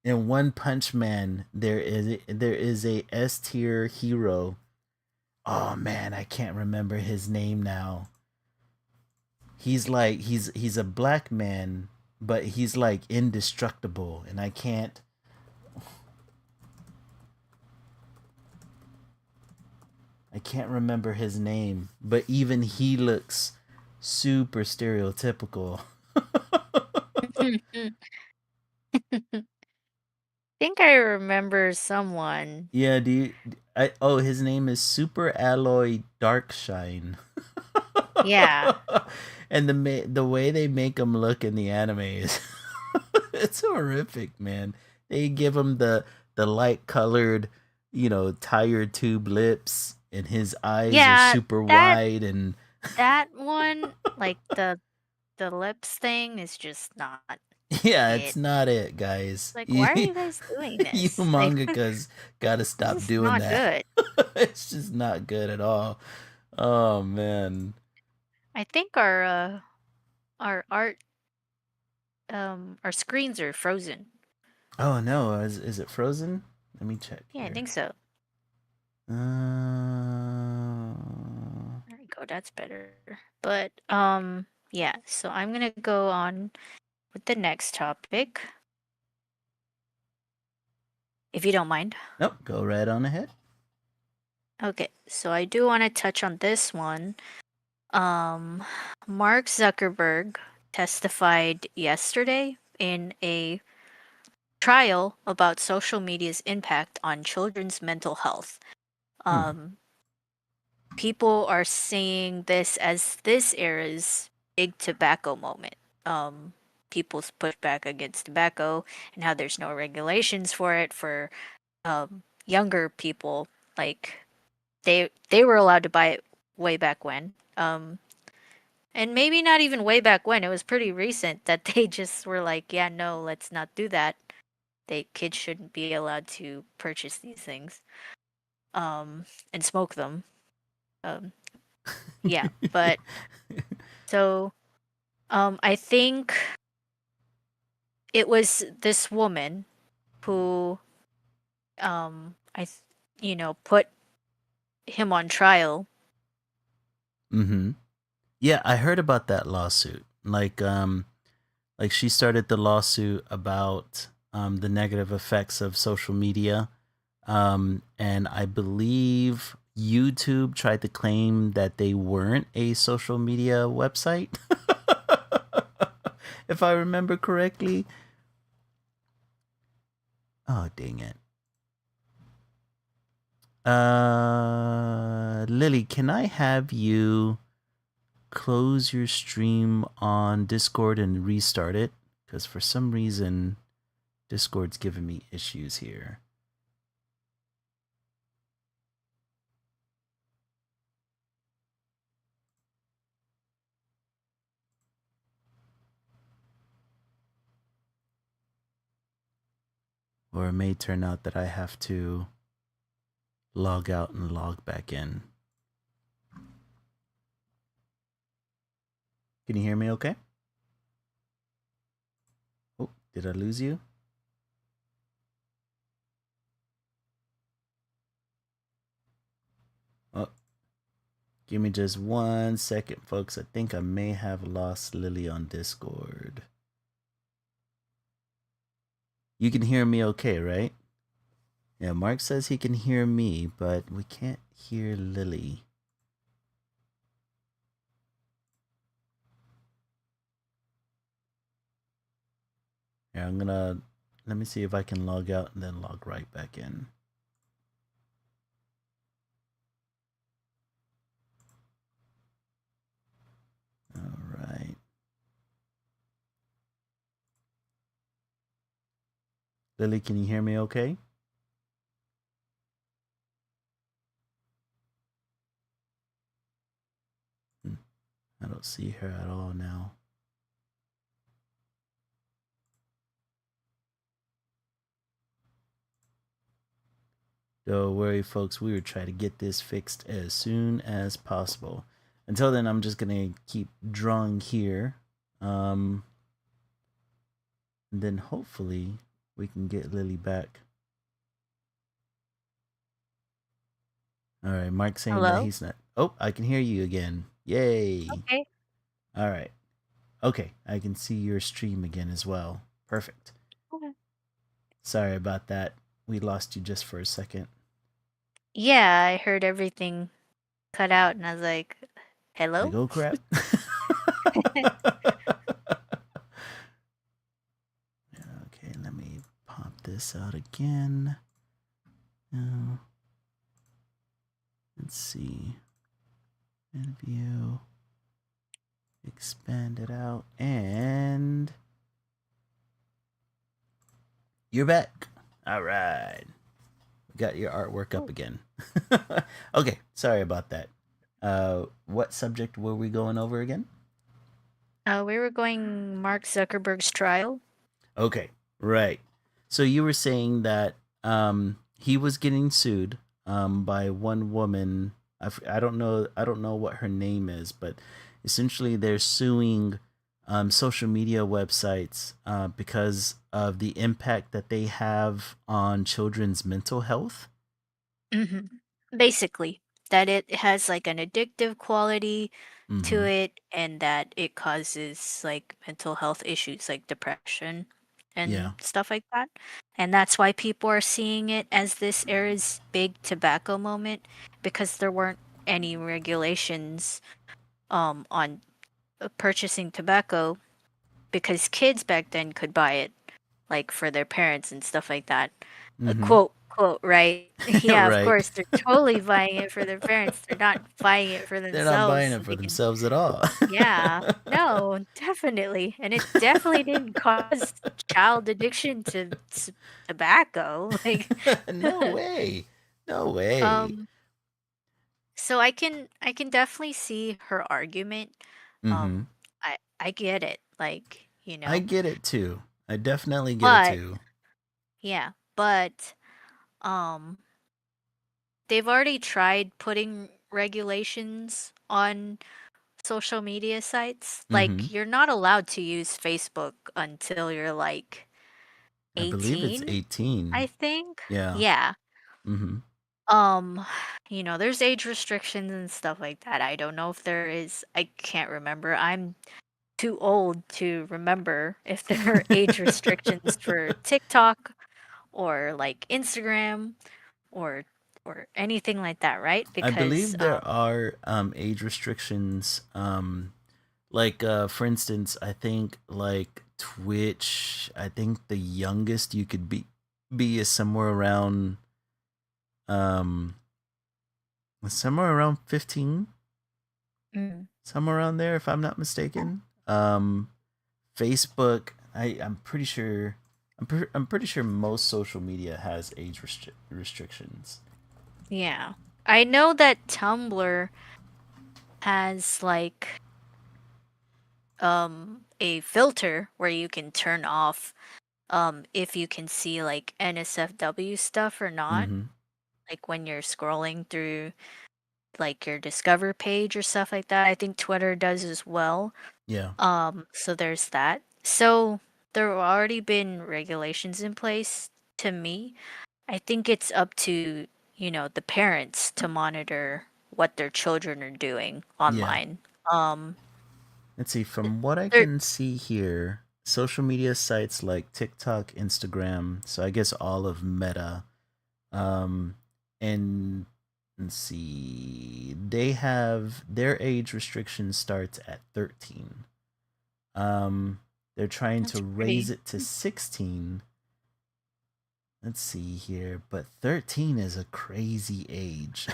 in One Punch Man. There is a S tier hero. Oh man, I can't remember his name now. He's like he's a black man, but he's like indestructible, and I can't remember his name, but even he looks super stereotypical. Think I remember someone. Yeah, do you? Oh, his name is Super Alloy Darkshine. Yeah. And the way they make him look in the anime is it's horrific, man. They give him the light colored, tire tube lips, and his eyes are Yeah, super that wide and that one, like the lips thing is just not yeah, it's it. not it, guys. Like, You, why are you guys doing you this? Like, mangakas gotta this stop is doing not that. good. It's just not good at all. Oh man. I think our art our screens are frozen. Oh no, is it frozen? Let me check Yeah, I here. think so. Uh, There we go. That's better. But yeah, so I'm gonna go on with the next topic, if you don't mind. nope, go right on ahead. Okay, so I do want to touch on this one. Um, Mark Zuckerberg testified yesterday in a trial about social media's impact on children's mental health. Hmm. Um, People are seeing this as this era's big tobacco moment. People's pushback against tobacco and how there's no regulations for it for younger people. Like they were allowed to buy it way back when. And maybe not even way back when. It was pretty recent that they just were like, yeah, no, let's not do that. Kids shouldn't be allowed to purchase these things and smoke them. Um, yeah, but so I think it was this woman who put him on trial. Mm-hmm. Yeah, I heard about that lawsuit. Like she started the lawsuit about the negative effects of social media. And I believe YouTube tried to claim that they weren't a social media website. If I remember correctly. Oh, dang it. Lily, can I have you close your stream on Discord and restart it? Because for some reason, Discord's giving me issues here. Or it may turn out that I have to log out and log back in. Can you hear me okay? Oh, did I lose you? Oh, give me just 1 second, folks. I think I may have lost Lily on Discord. You can hear me okay, right? Yeah, Mark says he can hear me, but we can't hear Lily. Yeah, let me see if I can log out and then log right back in. All right. Lily, can you hear me okay? I don't see her at all now. Don't worry, folks. We will try to get this fixed as soon as possible. Until then, I'm just gonna keep drawing here. And then hopefully we can get Lily back. All right, Mark saying that Hello? he's not. Oh, I can hear you again. Yay! Okay. All right. Okay, I can see your stream again as well. Perfect. Okay. Sorry about that. We lost you just for a second. Yeah, I heard everything cut out and I was like, Like, hello? oh crap. Okay, let me pop this out again. Now, let's see. And view. Expand it out. And you're back. All right. We got your artwork up again. Okay, sorry about that. What subject were we going over again? We were going Mark Zuckerberg's trial. Okay, right. So you were saying that he was getting sued by one woman. I don't know what her name is, but essentially they're suing social media websites because of the impact that they have on children's mental health. Basically, that it has like an addictive quality to Mm-hmm. it and that it causes like mental health issues like depression and Yeah. stuff like that. And that's why people are seeing it as this era's big tobacco moment because there weren't any regulations on purchasing tobacco because kids back then could buy it like for their parents and stuff like that. Mm-hmm. Quote, right? Yeah, of Right. course, they're totally buying it for their parents. They're not buying it for They're not themselves buying so it for they can. themselves at all. Yeah, no, definitely. And it definitely didn't cause child addiction to tobacco. Like, No way. No way. um, so I can definitely see her argument. Mm-hmm. Um, I get it, I get it too. I definitely get it but too. yeah, but um they've already tried putting regulations on social media sites. Mm-hmm. Like, you're not allowed to use Facebook until you're like I believe it's 18, 18. I think. Yeah. Yeah. Mm-hmm. Um, there's age restrictions and stuff like that. I don't know if there is. I can't remember. I'm too old to remember if there are age restrictions for TikTok or like Instagram or anything like that, right? I Because believe there are age restrictions. Like for instance, I think like Twitch, I think the youngest you could be is um somewhere around 15, mm, somewhere around there if I'm not mistaken. Facebook, I'm pretty sure I'm pretty sure most social media has age restrictions. yeah. I know that Tumblr has like a filter where you can turn off if you can see like NSFW stuff or not. Mm-hmm. Like when you're scrolling through like your discover page or stuff like that. I think Twitter does as well. Yeah. So there's that. So there have already been regulations in place. To me, I think it's up to, the parents to monitor what their children are doing Yeah. online. Um, Let's see. From what I there, can see here, social media sites like TikTok, Instagram, so I guess all of Meta, um, and let's see, they have their age restriction starts at 13. They're trying to that's raise pretty. it to 16. Let's see here, but 13 is a crazy age.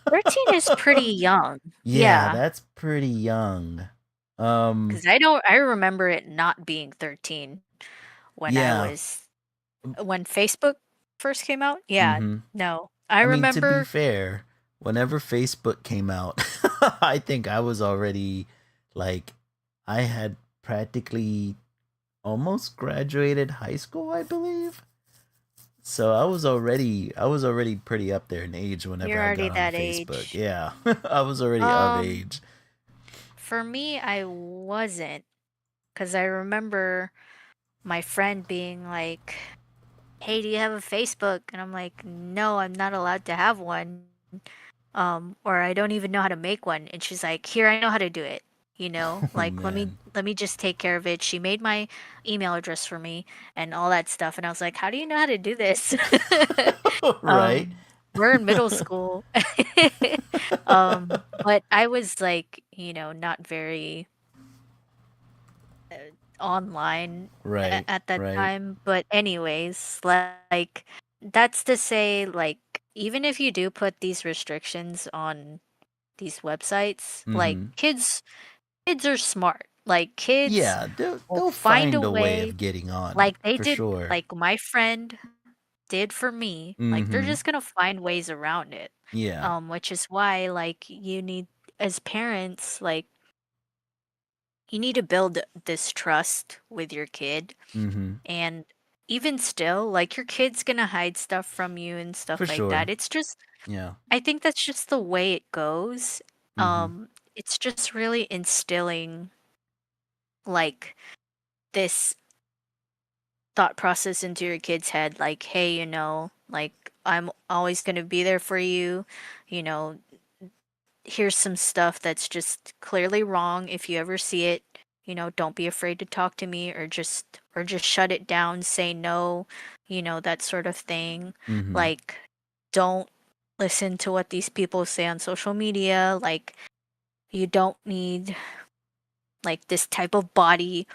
13 is pretty young. Yeah, Yeah, that's pretty young. Um, because I remember it not being 13 when I yeah. was when Facebook first came out. Yeah, Mm-hmm. no. I I mean, to be remember. fair, whenever Facebook came out, I think I was already like, I had practically almost graduated high school, I believe. So I was already pretty up there in age whenever You're I already got on that Facebook. age. Yeah. I was already of Um, age. for me, I wasn't, because I remember my friend being like, "Hey, do you have a Facebook?" And I'm like, "No, I'm not allowed to have one. Or I don't even know how to make one." And she's like, "Here, I know how to do it. Oh Like man. let me just take care of it." She made my email address for me and all that stuff. And I was like, "How do you know how to do this?" Right. We're in middle school. But I was like, not very uh, online Right. at that Right. time. But anyways, like that's to say, like even if you do put these restrictions on these websites, like Mhm. kids are smart. Like kids Yeah, will they'll find a find a way way, of getting on like they for did, sure. like my friend did for me. Like they're Mhm. just gonna find ways around it. Yeah. Which is why like you need, as parents, like you need to build this trust with your kid. Mhm. And even still, like your kid's gonna hide stuff from you and For stuff like that. sure. It's just, Yeah. I think that's just the way it goes. Mhm. It's just really instilling like this thought process into your kid's head, like, hey, like I'm always gonna be there for you, you know, here's some stuff that's just clearly wrong. If you ever see it, don't be afraid to talk to me, or just shut it down, say no, that sort of thing. Mhm. Like don't listen to what these people say on social media. Like you don't need like this type of body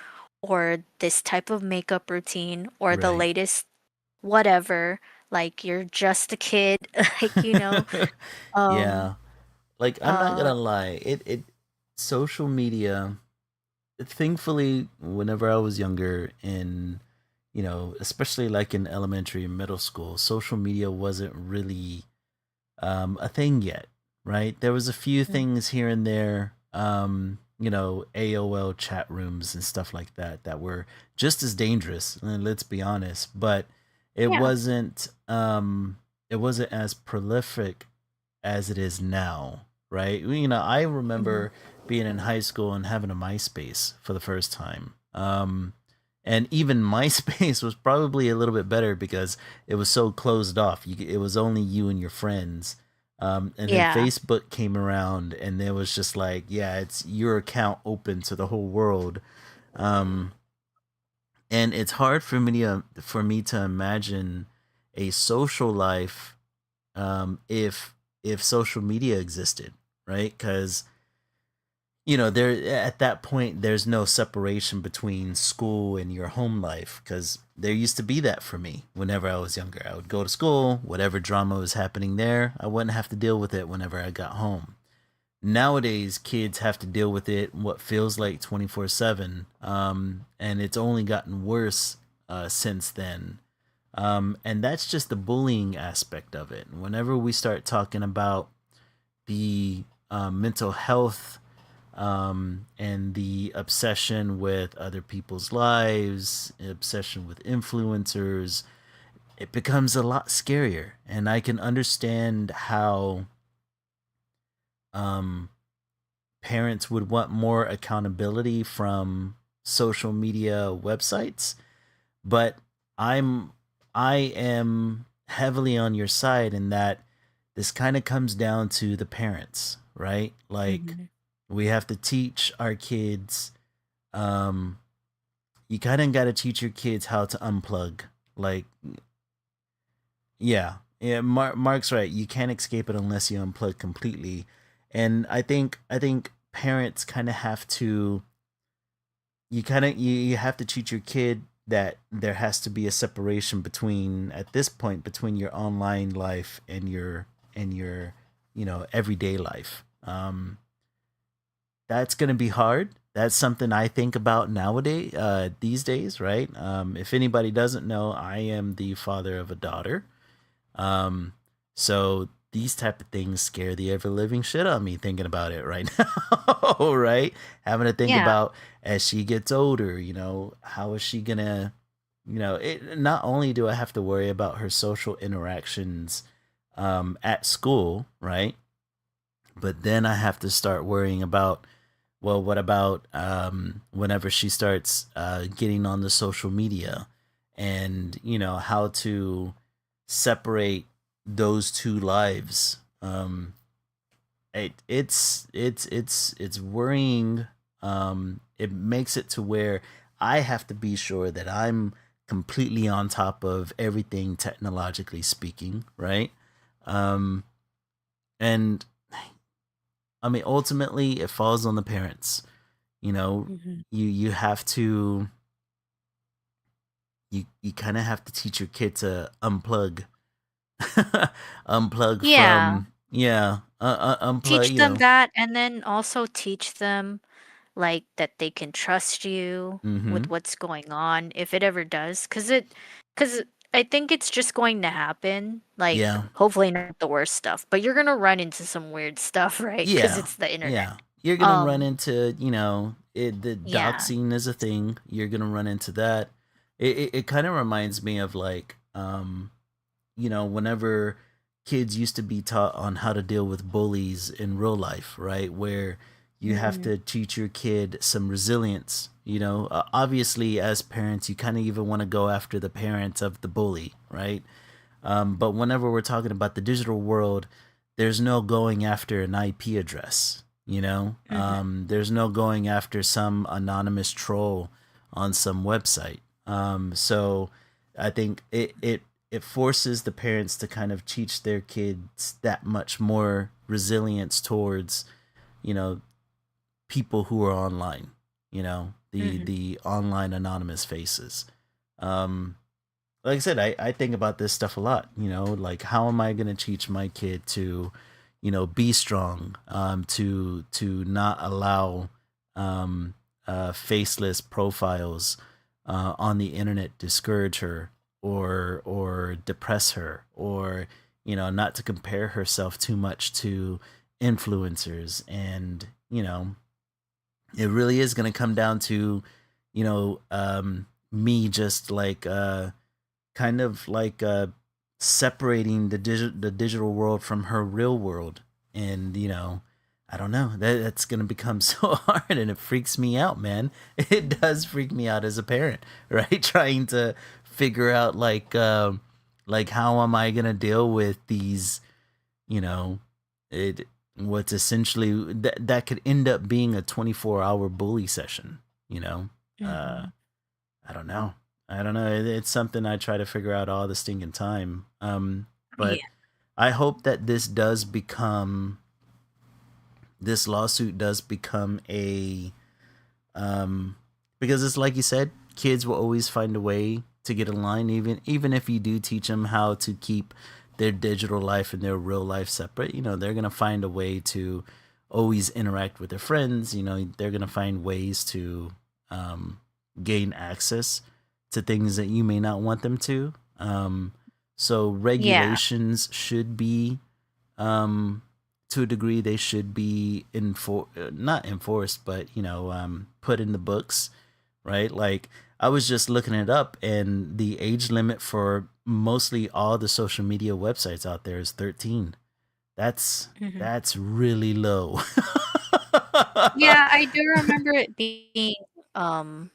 or this type of makeup routine or the Right. latest whatever. Like you're just a kid. like um Yeah. Like I'm not uh gonna lie, it social media, thankfully whenever I was younger in, especially like in elementary and middle school, social media wasn't really a thing yet, right? There was a few mm, things here and there, AOL chat rooms and stuff like that that were just as dangerous, let's be honest, but it yeah. wasn't it wasn't as prolific as it is now, right? I Mhm. remember being in high school and having a MySpace for the first time. And even MySpace was probably a little bit better because it was so closed off. It was only you and your friends. And then Yeah. Facebook came around, and there was just like, yeah, it's your account open to the whole world. Um, and it's hard for me to imagine a social life if social media existed, right? Because there at that point there's no separation between school and your home life, because there used to be that for me whenever I was younger. I would go to school, whatever drama was happening there, I wouldn't have to deal with it whenever I got home. Nowadays kids have to deal with it what feels like 24/7, and it's only gotten worse since then. And that's just the bullying aspect of it. Whenever we start talking about the mental health and the obsession with other people's lives, obsession with influencers, it becomes a lot scarier. And I can understand how um, parents would want more accountability from social media websites, but I'm I am heavily on your side in that this kind of comes down to the parents, right? Like Mhm. we have to teach our kids um you kind of got to teach your kids how to unplug. Like yeah, Mark's right. You can't escape it unless you unplug completely. And I think parents kind of have to you have to teach your kid that there has to be a separation between at this point between your online life and your everyday life. That's going to be hard. That's something I think about nowadays, these days, right? If anybody doesn't know, I am the father of a daughter. Um, so these type of things scare the ever living shit out of me thinking about it right now, right? Having to think Yeah. about as she gets older, how is she gonna? not only do I have to worry about her social interactions at school, right? But then I have to start worrying about, well, what about whenever she starts getting on the social media, and how to separate those two lives. It's worrying. It makes it to where I have to be sure that I'm completely on top of everything technologically speaking, right? Um, and I mean, ultimately, it falls on the parents. You know, Hmm. you have to you kind of have to teach your kid to unplug, unplug Yeah, from unplug. teach them that, and then also teach them like that they can trust you Mm-hmm. with what's going on if it ever does, because I think it's just going to happen, like Yeah, hopefully not the worst stuff, but you're gonna run into some weird stuff, right? Because yeah, it's the internet. yeah. You're gonna run um into the yeah. doxing is a thing. You're gonna run into that. It kind of reminds me of like whenever kids used to be taught on how to deal with bullies in real life, right? Where you have Mhm. to teach your kid some resilience. Obviously, as parents, you kind of even want to go after the parents of the bully, right? But whenever we're talking about the digital world, there's no going after an IP address. Mhm. There's no going after some anonymous troll on some website. So I think it forces the parents to kind of teach their kids that much more resilience towards you know people who are online. The Mhm. the online anonymous faces. Um, like I said, I think about this stuff a lot. Like how am I going to teach my kid to, be strong, to not allow um, faceless profiles on the internet discourage her or depress her, or not to compare herself too much to influencers. And it really is going to come down to me just like kind of like separating the digital world from her real world. And I don't know, that's gonna become so hard, and it freaks me out, man. It does freak me out as a parent, right? Trying to figure out like how am I gonna deal with these, you know it what's essentially that could end up being a 24-hour bully session. you know uh Mhm. I don't know. I don't know. It's something I try to figure out all the stinking time. But Yeah. I hope that this lawsuit does become a um, because it's like you said, kids will always find a way to get in line, even if you do teach them how to keep their digital life and their real life separate. They're gonna find a way to always interact with their friends. They're gonna find ways to um, gain access to things that you may not want them to. So Yeah. regulations should be um, to a degree they should be not enforced, but put in the books, right? Like I was just looking it up, and the age limit for mostly all the social media websites out there is 13. that's Mhm. that's really low. Yeah, I do remember it being um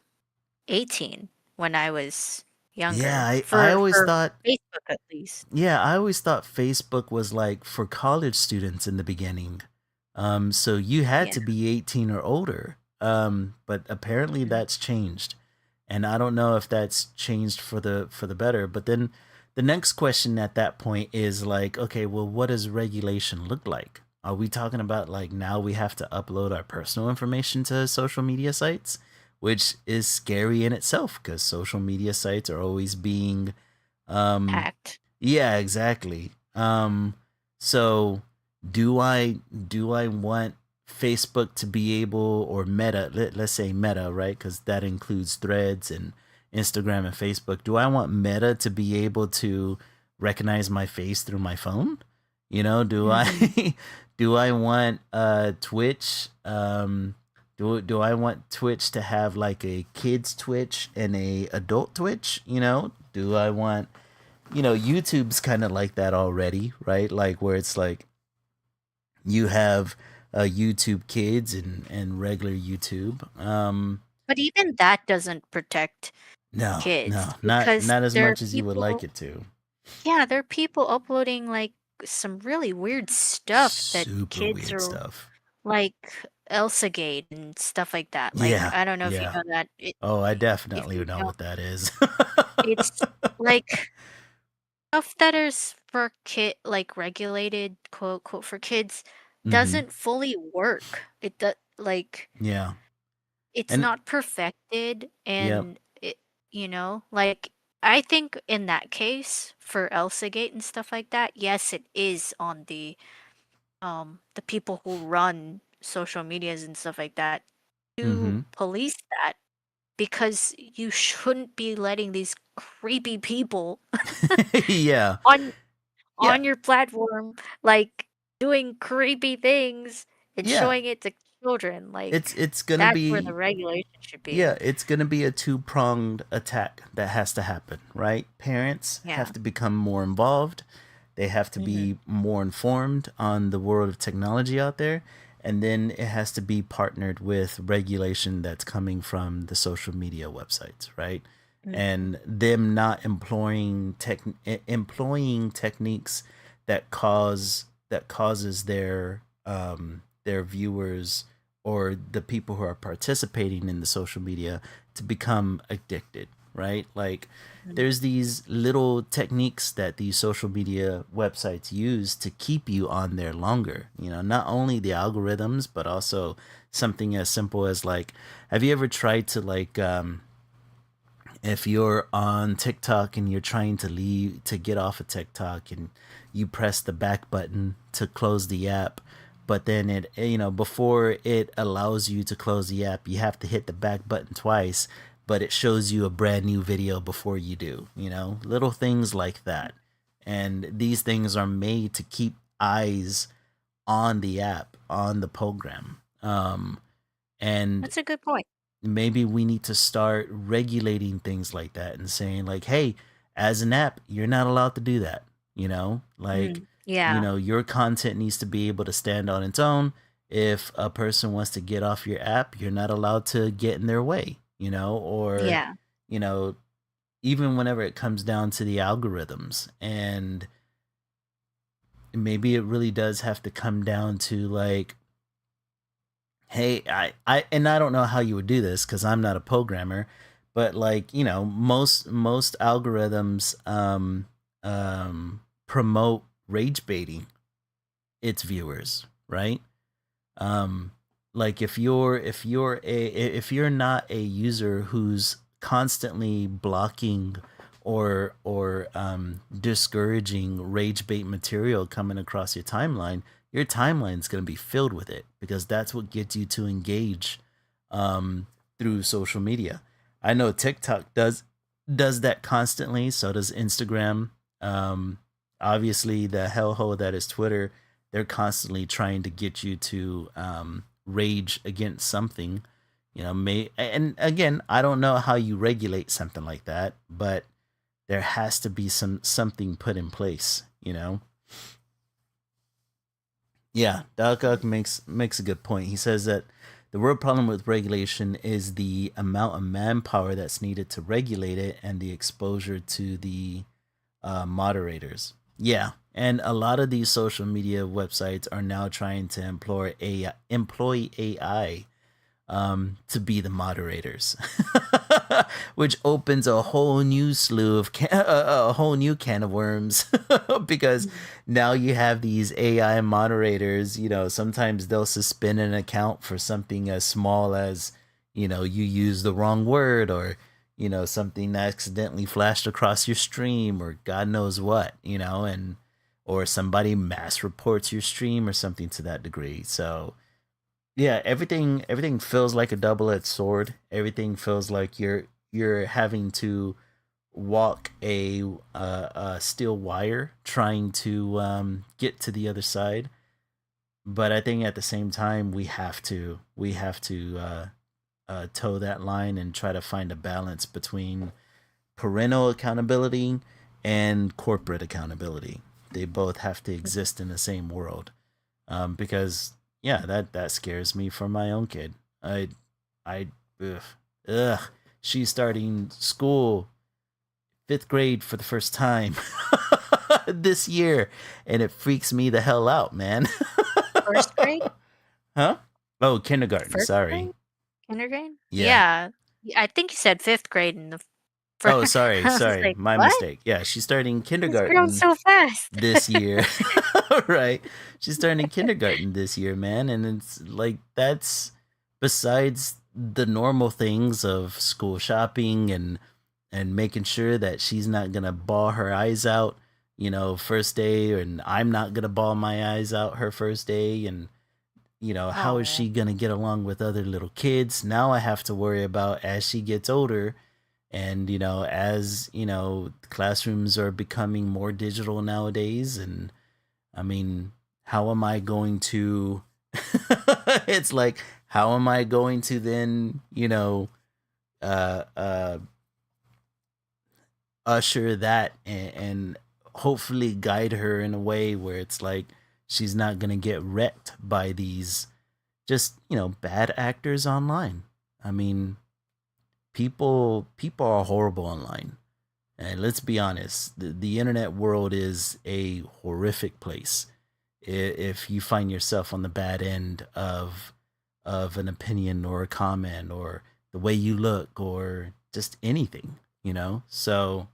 18 when I was yeah younger, I for always thought Facebook at least. Yeah, I always thought Facebook was like for college students in the beginning. So you had Yeah. to be 18 or older. But apparently Mhm. that's changed. And I don't know if that's changed for the better. But then the next question at that point is like, okay, well, what does regulation look like? Are we talking about like now we have to upload our personal information to social media sites, which is scary in itself because social media sites are always being um Hacked. yeah, exactly. So do I want Facebook to be able, or Meta, let's say Meta, right? Because that includes Threads and Instagram and Facebook. Do I want Meta to be able to recognize my face through my phone? Do I Mhm. do I want Twitch Do I want Twitch to have like a kids Twitch and a adult Twitch? Do I want YouTube's kind of like that already, right? Like where it's like you have YouTube Kids and regular YouTube. But even that doesn't protect No, kids no, not because not as there are much as you would like people, it to. yeah, there are people uploading like some really weird stuff that Super kids weird are stuff. like Elsagate and stuff like that. Like Yeah, I don't know if you yeah. know that. Oh, I If definitely you know don't, what that is. it's like stuff that is for kid, like regulated quote quote for kids, Hmm. doesn't fully work. It does like Yeah, it's and not perfected, yep. and like I think in that case for Elsagate and stuff like that, yes, it is on the people who run social medias and stuff like that to Hmm. police that because you shouldn't be letting these creepy people Yeah, on yeah, your platform like doing creepy things and yeah. showing it to children. Like It's gonna that's where the be regulation should be. yeah, it's gonna be a two-pronged attack that has to happen, right? Parents Yeah. have to become more involved. They have to Hmm. be more informed on the world of technology out there, and then it has to be partnered with regulation that's coming from the social media websites, right? Hmm. And them not employing techniques that causes their viewers or the people who are participating in the social media to become addicted, right? Like there's these little techniques that these social media websites use to keep you on there longer. Not only the algorithms, but also something as simple as like, have you ever tried to like, if you're on TikTok and you're trying to get off of TikTok and you press the back button to close the app, but then before it allows you to close the app, you have to hit the back button twice, but it shows you a brand new video before you do, little things like that. And these things are made to keep eyes on the app, on the program. And That's a good point. maybe we need to start regulating things like that and saying like, hey, as an app, you're not allowed to do that. Like, Yeah. your content needs to be able to stand on its own. If a person wants to get off your app, you're not allowed to get in their way, or Yeah. you know even whenever it comes down to the algorithms. And maybe it really does have to come down to like, hey, I don't know how you would do this because I'm not a programmer, but like, most algorithms promote rage baiting its viewers, right? um like if you're not a user who's constantly blocking or discouraging rage bait material coming across your timeline, your timeline's going to be filled with it because that's what gets you to engage um through social media. I know TikTok does that constantly, so does Instagram. Obviously the hellhole that is Twitter, they're constantly trying to get you to rage against something. And again, I don't know how you regulate something like that, but there has to be something put in place. Yeah, Dalgok makes a good point. He says that the real problem with regulation is the amount of manpower that's needed to regulate it and the exposure to the moderators. Yeah, and a lot of these social media websites are now trying to employ AI to be the moderators, which opens a whole new slew of a whole new can of worms because Mhm. now you have these AI moderators. Sometimes they'll suspend an account for something as small as you use the wrong word, or something accidentally flashed across your stream, or God knows what, and or somebody mass reports your stream or something to that degree. So yeah, everything feels like a double-edged sword. Everything feels like you're having to walk a steel wire trying to get to the other side. but I think at the same time we have to toe that line and try to find a balance between parental accountability and corporate accountability. They both have to exist in the same world. Because yeah, that scares me for my own kid. I ugh, ugh. She's starting school, fifth grade for the first time this year, and it freaks me the hell out, man. First grade? Huh? Oh, kindergarten. First Sorry. grade? Kindergarten? Yeah. Yeah. I think you said 5th grade in the Oh, first. sorry, I was sorry. like, My "What? mistake. Yeah, she's starting It's grown kindergarten so fast." this year. Right. She's starting kindergarten this year, man, and it's like that's besides the normal things of school shopping and making sure that she's not going to bawl her eyes out, first day, and I'm not going to bawl my eyes out her first day, and how is Oh. she going to get along with other little kids? Now I have to worry about as she gets older, and as classrooms are becoming more digital nowadays, and I mean, how am I going to it's like, how am I going to then, uh uh usher that, and hopefully guide her in a way where it's like she's not going to get wrecked by these just, bad actors online. I mean, people are horrible online. And let's be honest, the internet world is a horrific place. If you find yourself on the bad end of an opinion or a comment or the way you look or just anything, So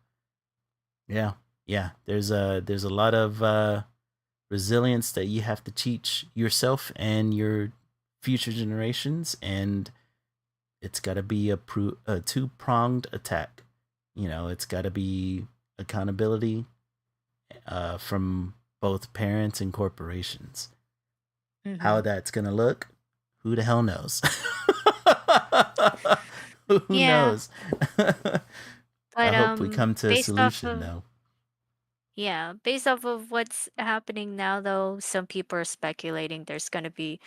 yeah, yeah, there's a lot of resilience that you have to teach yourself and your future generations, and it's got to be a two pronged attack. It's got to be accountability from both parents and corporations. How Mhm. that's gonna look, who the hell knows? Who Yeah, knows? I but, hope we come to a based off solution, of though. yeah, based off of what's happening now, though, some people are speculating there's gonna be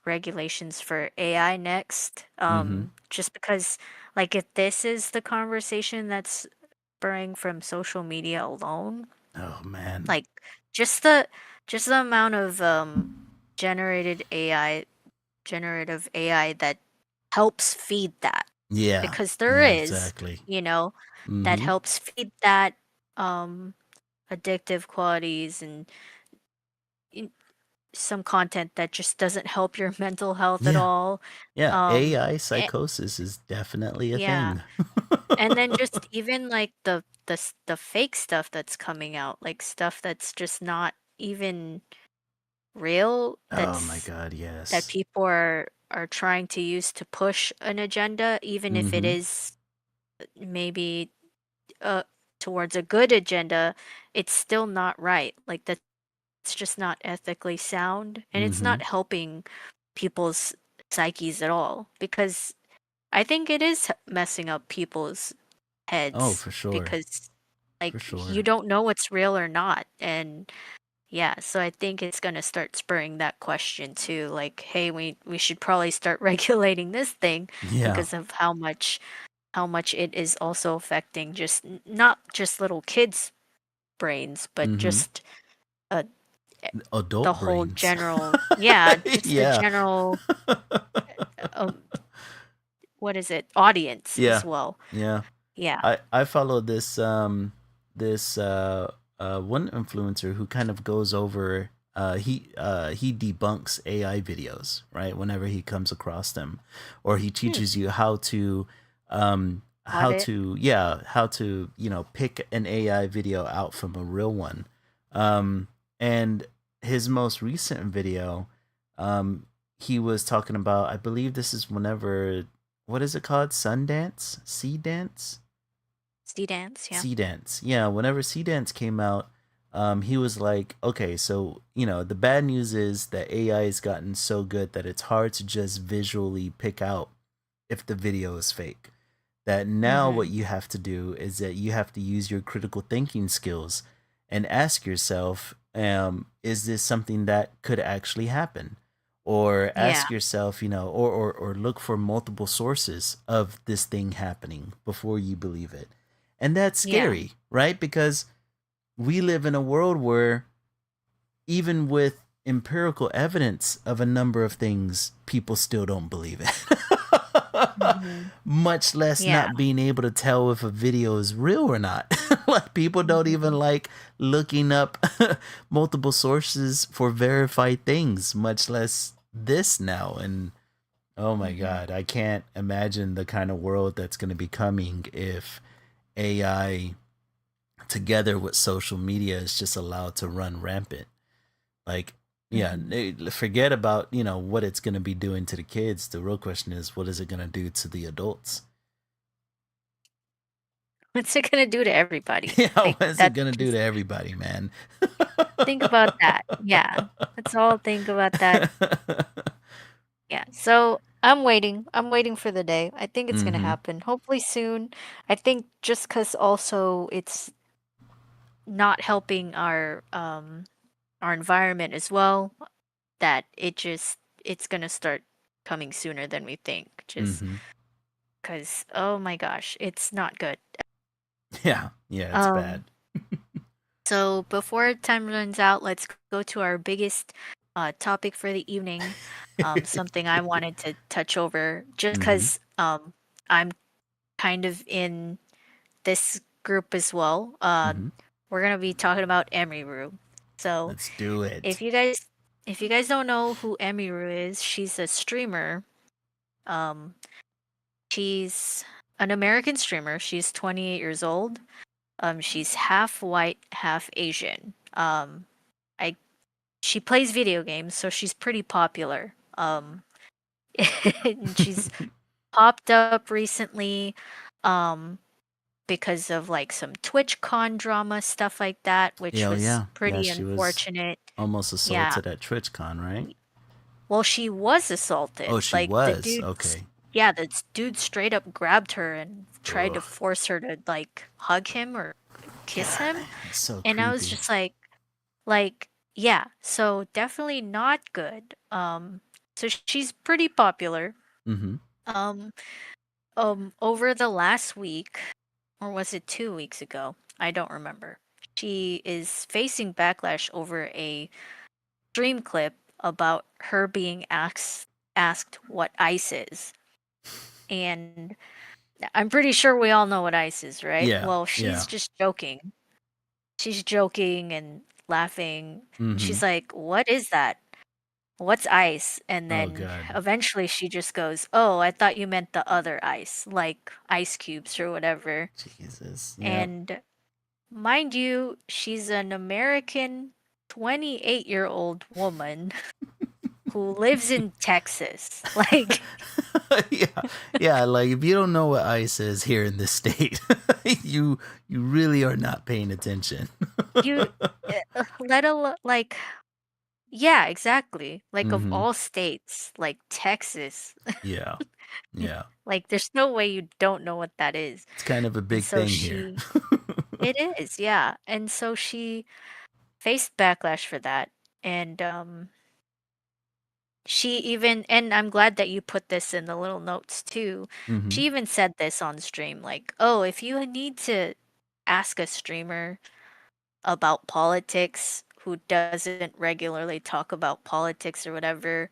regulations for AI next, Mm-hmm. just because, like, if this is the conversation that's spurring from social media alone, Oh man. like, just the just the amount of, generated AI generative AI that helps feed that, Yeah. because there Yeah. is, Exactly. you know, that Mm-hmm. helps feed that, um, addictive qualities and in some content that just doesn't help your mental health at Yeah. all. Yeah. Um, AI eh, psychosis is definitely a yeah, thing. and then just even like the fake stuff that's coming out, like stuff that's just not even real, Oh my God. that Yes. people are trying to use to push an agenda, even if it Mm-hmm. is maybe uh towards a good agenda, it's still not right. Like that's just not ethically sound, and it's Mm-hmm. not helping people's psyches at all, because I think it is messing up people's Oh, heads, for sure. because For like you sure. don't know what's real or not. And yeah, so I think it's going to start spurring that question too, like, hey, we should probably start regulating this thing Yeah. because of how much it is also affecting just not just little kids brains, but Mm-hmm. just uh e- the Adult whole brains. general, yeah, just the Yeah. general, um what is it, audience as Yeah. well. Yeah. Yeah. I follow this one influencer who kind of goes over he debunks AI videos, right? Whenever he comes across them, or he Hmm. teaches you Audit. how to pick an AI video out from a real one. And his most recent video, um he was talking about, I believe this is whenever, what is it called? Sundance? Sea Dance? Sea dance, yeah. Sea Dance. Yeah, whenever Sea Dance came out, he was like, okay, so, the bad news is that AI has gotten so good that it's hard to just visually pick out if the video is fake. That now what Mm-hmm. you have to do is that you have to use your critical thinking skills and ask yourself, Is this something that could actually happen? Or Yeah. ask yourself, or look for multiple sources of this thing happening before you believe it. And that's Yeah. scary, right? Because we live in a world where even with empirical evidence of a number of things, people still don't believe it. Hmm. Much less Yeah. not being able to tell if a video is real or not. Like people don't even Hmm. like looking up multiple sources for verified things, much less this now. And oh my Hmm. god, I can't imagine the kind of world that's going to be coming if AI together with social media is just allowed to run rampant. Like, yeah, Hmm. forget about, what it's going to be doing to the kids. The real question is, what is it going to do to the adults? What's it gonna do to everybody? Yeah, Like what is it that. going to do Just to everybody, man? think about that. Yeah. Let's all think about that. Yeah. So I'm waiting. I'm waiting for the day. I think it's gonna Mm-hmm. happen. Hopefully soon. I think just because also it's not helping our environment as well, that it's gonna start coming sooner than we think. Just Mm-hmm. because, oh my gosh, it's not good. Yeah. Yeah, it's Um, bad. so before time runs out, let's go to our biggest topic for the evening. Something I wanted to touch over just Mm-hmm. because I'm kind of in this group as well. Mm-hmm. We're gonna be talking about Emiru. So Let's do if it. you guys if you guys don't know who Emiru is, she's a streamer. Um, she's an American streamer. She's 28 years old. She's half white, half Asian. I She plays video games, so she's pretty popular. And she's popped up recently, um, because of like some TwitchCon drama stuff like that, which Yeah, oh, was yeah. Yeah, pretty she was unfortunate. almost Yeah. assaulted at TwitchCon, right? Well, she was assaulted. Oh, she Like the was. dude, Okay. yeah, the dude straight up grabbed her and tried to Ugh. force her to like hug him or kiss God, him. it's so And I was creepy. just like, yeah, so definitely not good. So she's pretty popular. Mm-hmm. Um, over the last week, or was it 2 weeks ago? I don't remember. She is facing backlash over a stream clip about her being asked what ice is. And I'm pretty sure we all know what ice is, right? Yeah. Well, Yeah. she's just joking. She's joking and laughing. Mm-hmm. She's like, "What is that? What's ice?" And Oh then god. eventually she just goes, "Oh, I thought you meant the other ice, like ice cubes or whatever." Jesus. Yep. And mind you, she's an American 28-year-old woman who lives in Texas. Like, Yeah. Yeah, like if you don't know what ice is here in this state, you really are not paying attention. you let alone like, yeah, exactly. Like of Mm-hmm. all states, like Texas, Yeah. Yeah. like there's no way you don't know what that is. It's kind of a And big so thing here. she it is, yeah. And so she faced backlash for that. And she even, and I'm glad that you put this in the little notes too. Mm-hmm. She even said this on stream, like, "Oh, if you need to ask a streamer about politics who doesn't regularly talk about politics or whatever,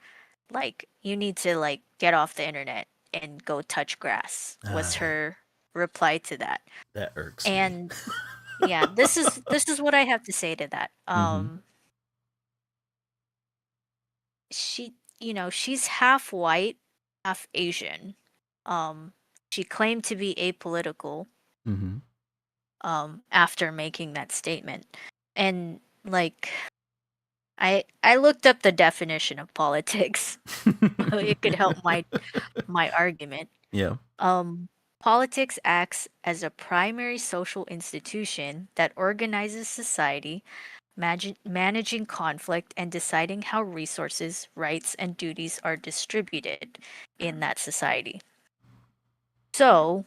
like you need to like get off the internet and go touch grass," was That her reply to that. that irks me. And yeah, this is what I have to say to that. Mm-hmm. She, she's half white, half Asian. Um, she claimed to be apolitical Mm-hmm. after making that statement. And like I looked up the definition of politics. It could help my argument. Yeah. Um, Politics acts as a primary social institution that organizes society, managing conflict and deciding how resources, rights, and duties are distributed in that society. So,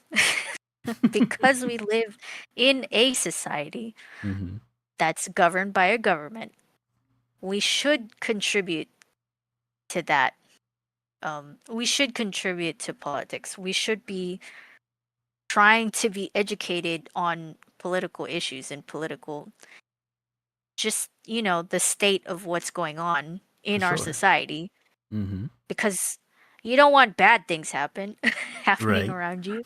because we live in a society Mm-hmm. that's governed by a government, we should contribute to that. We should contribute to politics. We should be trying to be educated on political issues and political, just, the state of what's going on For in our sure. society, Mm-hmm. because you don't want bad things happening Right. around you.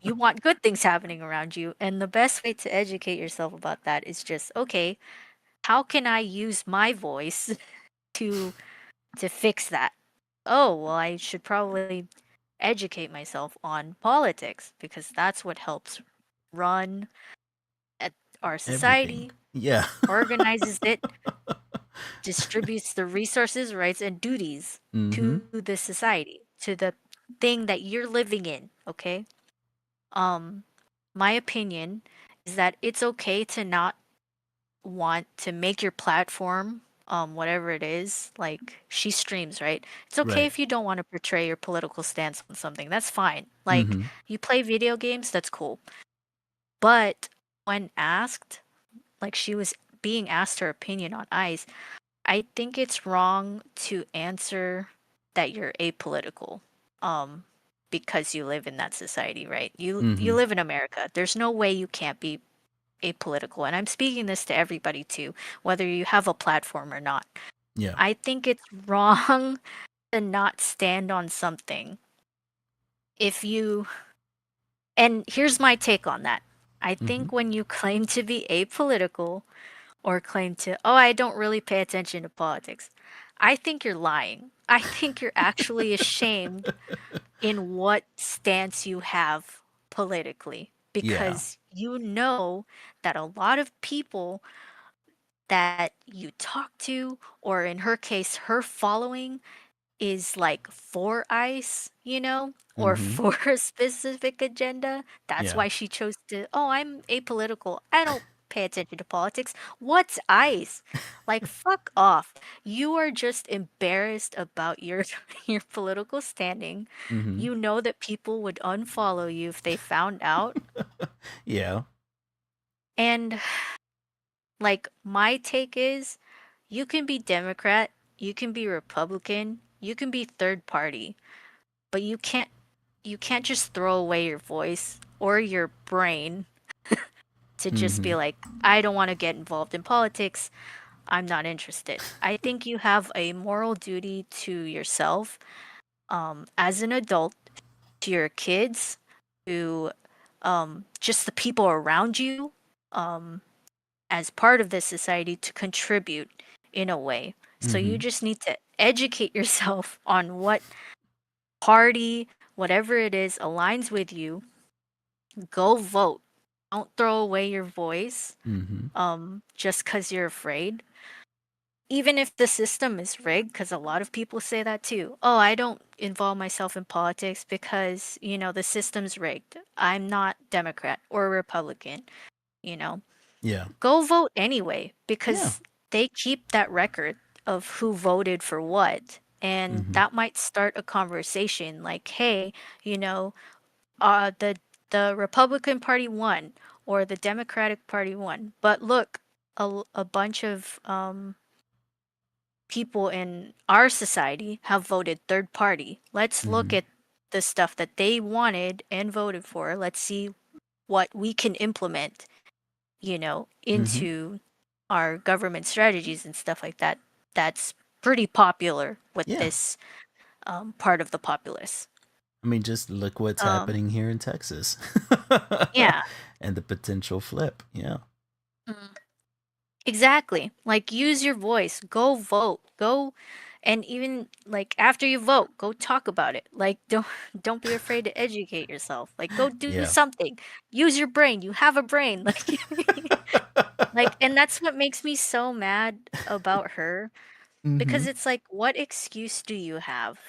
You want good things happening around you, and the best way to educate yourself about that is just, okay, how can I use my voice to fix that? Oh, well, I should probably educate myself on politics because that's what helps run at our Everything. society, Yeah. organizes it, distributes the resources, rights, and duties Mm-hmm. to the society, to the thing that you're living in, okay? Um, my opinion is that it's okay to not want to make your platform, whatever it is, like she streams, right? It's okay Right. if you don't want to portray your political stance on something. That's fine. Like, Mm-hmm. you play video games, that's cool. But when asked, like she was being asked her opinion on ICE, I think it's wrong to answer that you're apolitical. Um, because you live in that society, right? You Mm-hmm. live in America. There's no way you can't be apolitical. And I'm speaking this to everybody too, whether you have a platform or not. Yeah. I think it's wrong to not stand on something. If you, and here's my take on that. I Mm-hmm. think when you claim to be apolitical or claim to, oh, I don't really pay attention to politics, I think you're lying. I think you're actually ashamed in what stance you have politically, Yeah. because you know that a lot of people that you talk to, or in her case, her following, is like for ICE, or Mm-hmm. for a specific agenda. That's Yeah. why she chose to, oh, I'm apolitical. I don't pay attention to politics. What's ICE? Like, fuck off. You are just embarrassed about your your political standing. Mm-hmm. You know that people would unfollow you if they found out. Yeah. And like, my take is, you can be Democrat, you can be Republican, you can be third party, but you can't just throw away your voice or your brain to just Mm-hmm. be like, I don't want to get involved in politics. I'm not interested. I think you have a moral duty to yourself, as an adult, to your kids, to, just the people around you, um, as part of this society, to contribute in a way. So Mm-hmm. you just need to educate yourself on what party, whatever it is, aligns with you. Go vote. Don't throw away your voice, Mm-hmm. just because you're afraid. Even if the system is rigged, because a lot of people say that too. Oh, I don't involve myself in politics because, the system's rigged. I'm not Democrat or Republican, you know. Yeah. Go vote anyway, Yeah. because they keep that record of who voted for what. And Mm-hmm. that might start a conversation like, hey, you know, the Republican Party won or the Democratic Party won. But look, a bunch of people in our society have voted third party. Let's look Mm-hmm. at the stuff that they wanted and voted for. Let's see what we can implement, Mm-hmm. into our government strategies and stuff like that. That's pretty popular with Yeah. this, part of the populace. I mean, just look what's Um, happening here in Texas. yeah. And the potential flip. Yeah. Mm. Exactly. Like, use your voice. Go vote. Go, and even like after you vote, go talk about it. Like, don't be afraid to educate yourself. Like, go do Yeah. something. Use your brain. You have a brain. Like, and that's what makes me so mad about her, Mm-hmm. because it's like, what excuse do you have?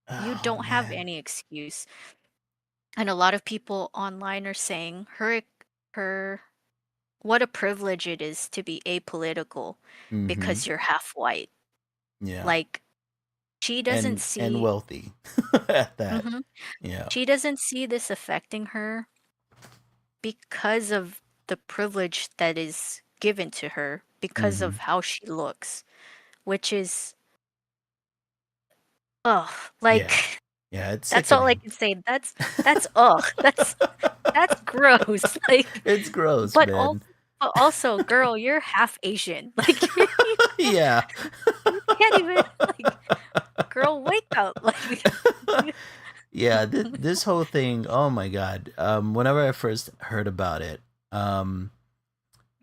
You Oh don't have man. any excuse. And a lot of people online are saying her what a privilege it is to be apolitical Mm-hmm. because you're half white. Yeah. Like, she doesn't And see wealthy at that. Mhm. Yeah. She doesn't see this affecting her because of the privilege that is given to her because Mm-hmm. of how she looks, which is, ugh, Yeah. like Yeah, it's that's all I sickening. can say. That's ugh, that's gross. Like, It's gross, but also, man. girl, you're half Asian. Like, Yeah. you can't even like, girl, wake up. Like, Yeah, this whole thing, oh my god. Whenever I first heard about it, um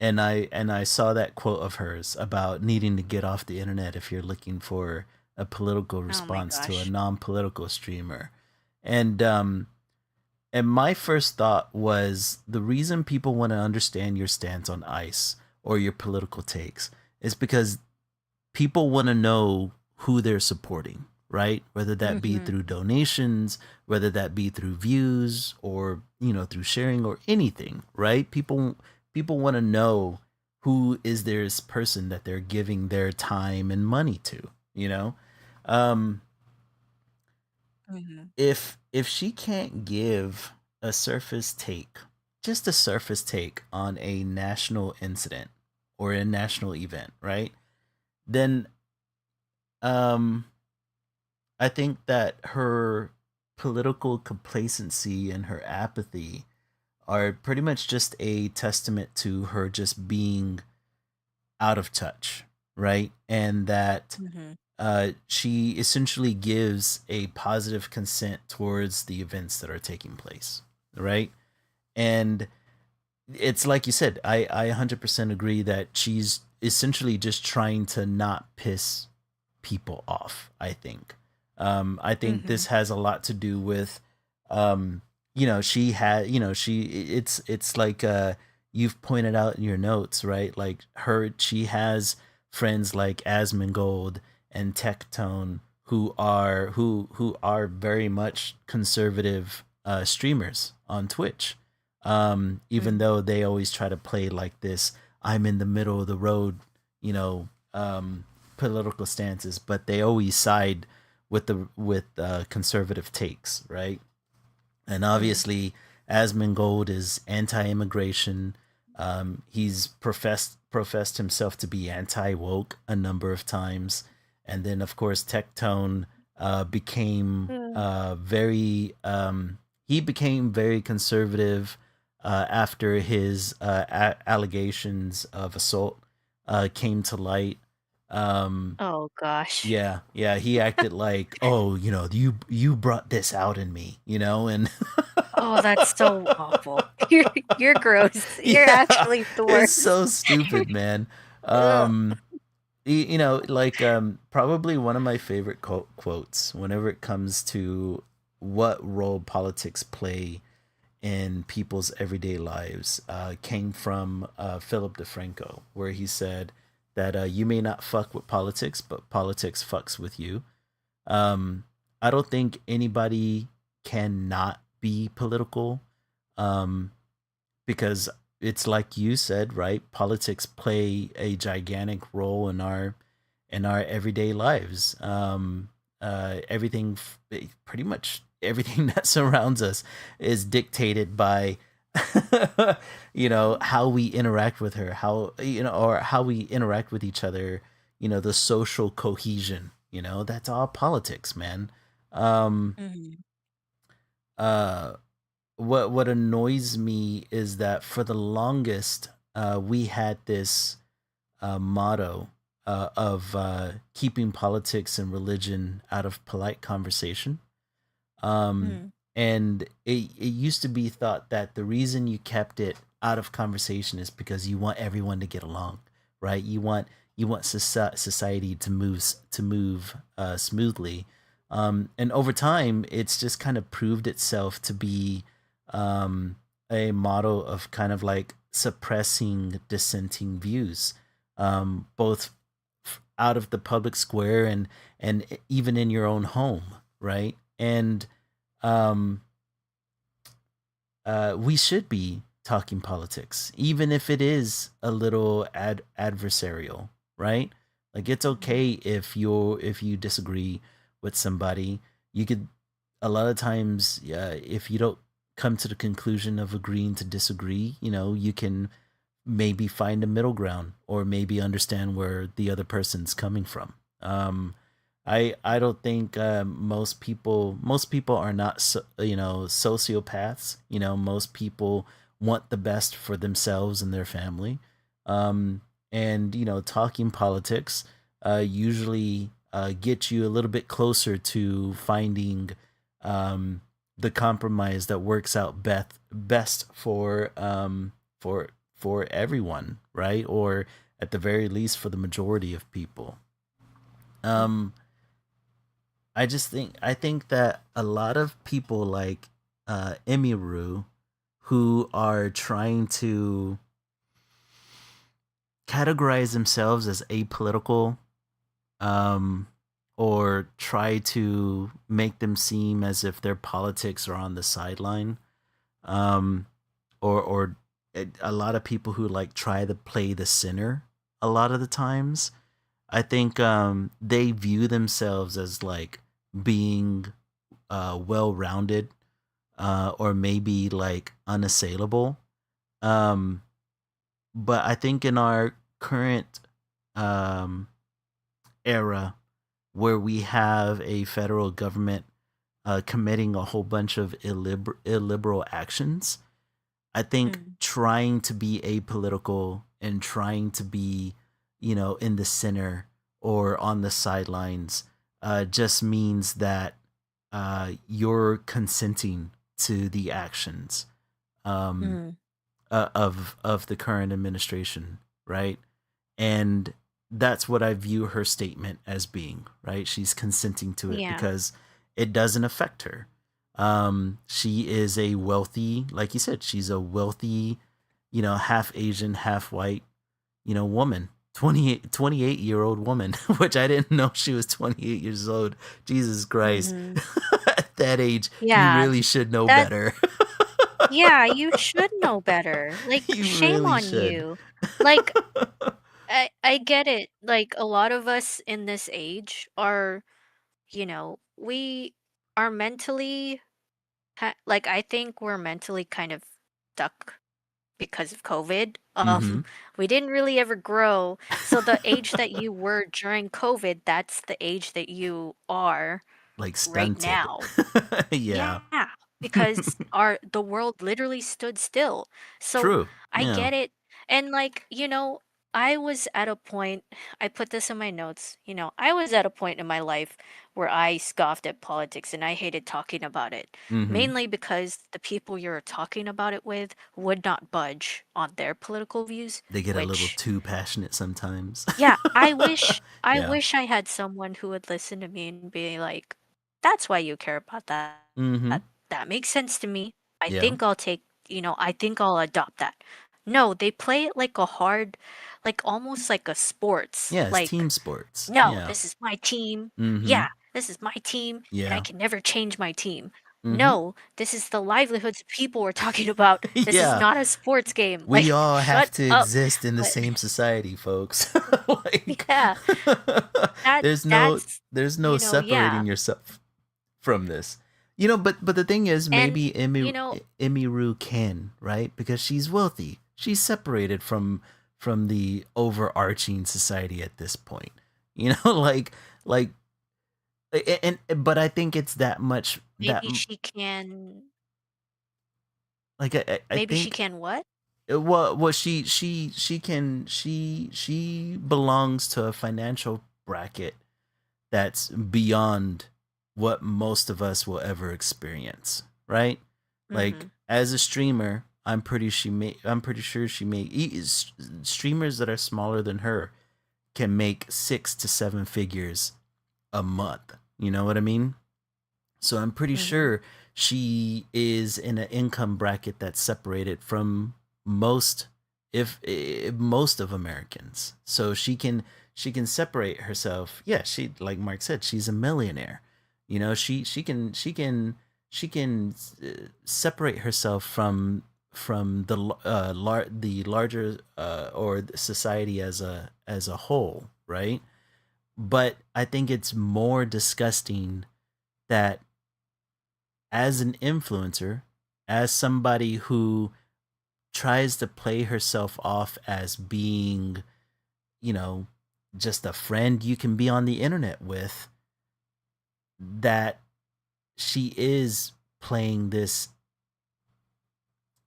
and I saw that quote of hers about needing to get off the internet if you're looking for a political oh my response to a gosh. non-political streamer. And and my first thought was the reason people want to understand your stance on ICE or your political takes is because people want to know who they're supporting, right? Whether that be Mm-hmm. through donations, whether that be through views or, through sharing or anything, right? People want to know who is this person that they're giving their time and money to, you know? Um Mm-hmm. if she can't give a surface take, just a surface take on a national incident or a national event, right? Then um I think that her political complacency and her apathy are pretty much just a testament to her just being out of touch, right? And that Mm-hmm. she essentially gives a positive consent towards the events that are taking place, right? And it's like you said, I 100% agree that she's essentially just trying to not piss people off. I think Mm-hmm. this has a lot to do with, um, she had, it's like you've pointed out in your notes, right? Like she has friends like Asmongold and Tectone who are very much conservative streamers on Twitch. Even Mm-hmm. though they always try to play like this, I'm in the middle of the road, you know, political stances, but they always side with conservative takes, right? And Mm-hmm. obviously, Asmongold is anti-immigration. He's professed himself to be anti-woke a number of times, and then of course Tectone became very he became very conservative after his allegations of assault came to light. Um, Oh gosh. yeah, he acted like, oh, you brought this out in me, and Oh, that's so awful. You're gross. You're yeah, actually the it's worst. so stupid, man. Ugh. Like probably one of my favorite quotes whenever it comes to what role politics play in people's everyday lives came from Philip DeFranco, where he said that you may not fuck with politics, but politics fucks with you. Um, I don't think anybody cannot be political, um, because it's like you said, right? Politics play a gigantic role in our everyday lives. Everything, pretty much everything that surrounds us, is dictated by how we interact with her, or how we interact with each other. The social cohesion. That's all politics, man. Um, Mhm. uh, what annoys me is that for the longest, we had this motto of keeping politics and religion out of polite conversation. Um, Mm. and it used to be thought that the reason you kept it out of conversation is because you want everyone to get along, right? You want society to move smoothly. And over time, it's just kind of proved itself to be um, a model of kind of like suppressing dissenting views, both out of the public square and even in your own home, right? And um, we should be talking politics, even if it is a little adversarial, right? Like it's Mhm. okay if you disagree with somebody. You could a lot of times, if you don't come to the conclusion of agreeing to disagree, you can maybe find a middle ground or maybe understand where the other person's coming from. I don't think most people are not sociopaths. Most people want the best for themselves and their family. Um, and talking politics usually gets you a little bit closer to finding um, the compromise that works out best for for everyone, right? Or at the very least for the majority of people. Um, I think that a lot of people like Emiru who are trying to categorize themselves as apolitical, um, or try to make them seem as if their politics are on the sideline, um, or a lot of people who like try to play the sinner a lot of the times. I think they view themselves as like being well rounded, or maybe like unassailable. Um, but I think in our current um, era, where we have a federal government committing a whole bunch of illiberal actions, I think Mm. trying to be apolitical and trying to be, in the center or on the sidelines just means that you're consenting to the actions um, Mm. of the current administration, right? And that's what I view her statement as being, right? She's consenting to it Yeah. because it doesn't affect her. She is a wealthy, like you said, she's a wealthy, half Asian, half white, woman. 28-year-old woman, which I didn't know she was 28 years old. Jesus Christ. Hmm. At that age, you Yeah. really should know That. better. Yeah. You should know better. Like, You shame really on should. you. Like, I get it. Like, a lot of us in this age are, we are mentally, like, I think we're mentally kind of stuck because of COVID. Mm-hmm. We didn't really ever grow. So the age that you were during COVID, that's the age that you are Like right stunted. now. Yeah. Yeah, because the world literally stood still. So True. I Yeah. get it. And like, I was at a point, I put this in my notes, I was at a point in my life where I scoffed at politics and I hated talking about it, Mm-hmm. mainly because the people you're talking about it with would not budge on their political views, They get a little which, too passionate sometimes. yeah, I wish I Yeah. wish I had someone who would listen to me and be like, that's why you care about that. Mm-hmm. That makes sense to me. I Yeah. think I'll take, I think I'll adopt that. No, they play it like a hard, like almost like a sports. Yeah, it's Like, team sports. no, Yeah. this is my team. Mm-hmm. Yeah, this is my team, and I Yeah. can never change my team. Mm-hmm. No, this is the livelihoods of people we're talking about. This is Yeah. not a sports game. We Like, all have shut to up. exist in the But same society, folks. Like yeah, that there's no that's there's no yeah. separating yourself from this. But the thing is, And maybe you know, Emiru can, right? Because she's wealthy. She's separated from the overarching society at this point. Like but I think it's that much that maybe she can like I maybe she think can what? well she belongs to a financial bracket that's beyond what most of us will ever experience, right? Like Mhm. as a streamer, I'm pretty sure she may streamers that are smaller than her can make 6 to 7 figures a month. You know what I mean? So I'm pretty Mhm. sure she is in an income bracket that's separated from most, if most of Americans. So she can separate herself. Yeah, she, like Mark said, she's a millionaire. She can separate herself from the larger or the society as a whole, right? But I think it's more disgusting that as an influencer, as somebody who tries to play herself off as being, you know, just a friend you can be on the internet with, that she is playing this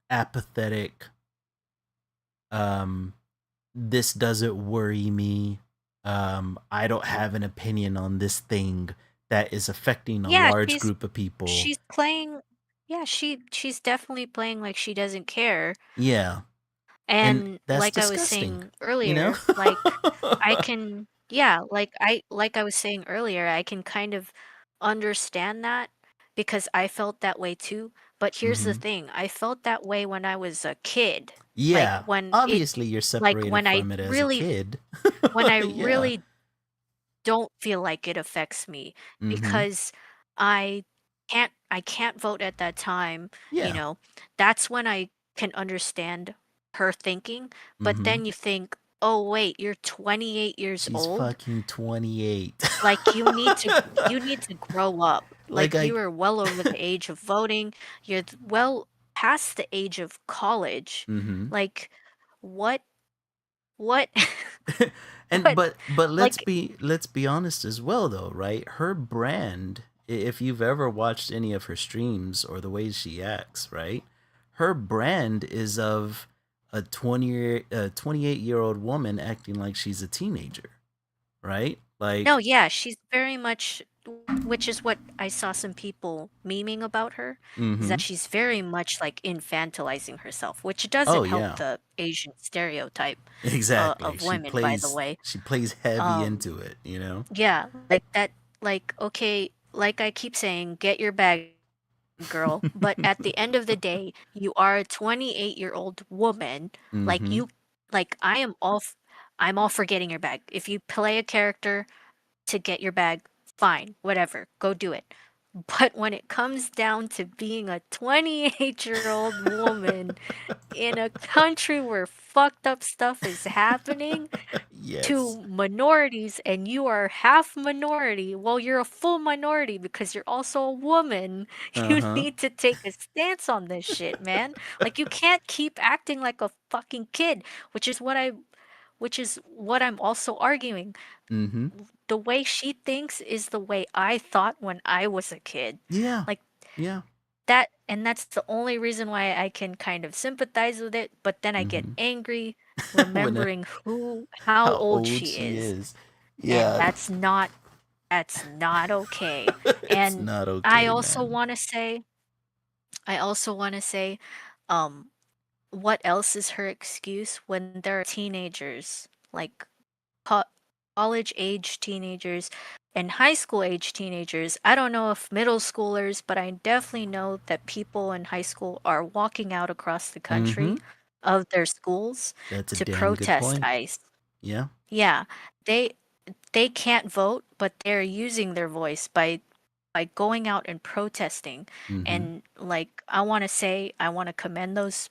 apathetic, um this doesn't worry me, I don't have an opinion on this thing that is affecting a Yeah, large group of people. she's playing yeah, she's definitely playing like she doesn't care. Yeah, and And that's like I was disgusting, saying you know? earlier, like I can yeah, like I was saying earlier, I can kind of understand that because I felt that way too. But here's the Mhm. thing, I felt that way when I was a kid. Like Yeah, when it obviously you're like separated from it as a kid. when I Yeah. really don't feel like it affects me Mhm. because I can't vote at that time, you Yeah. know. That's when I can understand her thinking, but Mhm. then you think, "Oh wait, you're 28 years She's old? fucking 28. Like you need to grow up. Like Like I you are well over the age of voting. You're well past the age of college. Mhm. Like what what And what but like let's be honest as well though, right? Her brand, if you've ever watched any of her streams or the ways she acts, right? Her brand is of a 28-year-old woman acting like she's a teenager, right? No, Like, yeah, she's very much which is what I saw some people memeing about her, is that mhm. she's very much, like, infantilizing herself, which Oh doesn't help yeah. the Asian stereotype, Exactly. of women, by the way. She plays heavy Um, into it, you know? yeah, like that like, okay, like I keep saying, "Get your bag, girl," but at the end of the day, you are a 28-year-old woman, like, Mhm. you like, I'm all for getting your bag. If you play a character to get your bag, fine, whatever, go do it. But when it comes down to being a 28-year-old woman in a country where fucked up stuff is happening Yes. to minorities and you are half minority, well, you're a full minority because you're also a woman. You Uh-huh. need to take a stance on this shit, man. Like you can't keep acting like a fucking kid, which is what I'm also arguing. Mhm. The way she thinks is the way I thought when I was a kid. Yeah. Like Yeah. that, and that's the only reason why I can kind of sympathize with it, but then I get Mhm. angry When remembering how how old old she she is. is. And Yeah. that's not okay. It's And not I okay, also man. want to say, I also want to say, um, what else is her excuse when there are teenagers, like co- college age teenagers and high school age teenagers. I don't know if middle schoolers, but I definitely know that people in high school are walking out across the country Mhm. of their schools That's a to damn good protest point. ICE. Yeah. Yeah, they they can't vote, but they're using their voice by going out and protesting. Mhm. And like I want to say, I want to commend those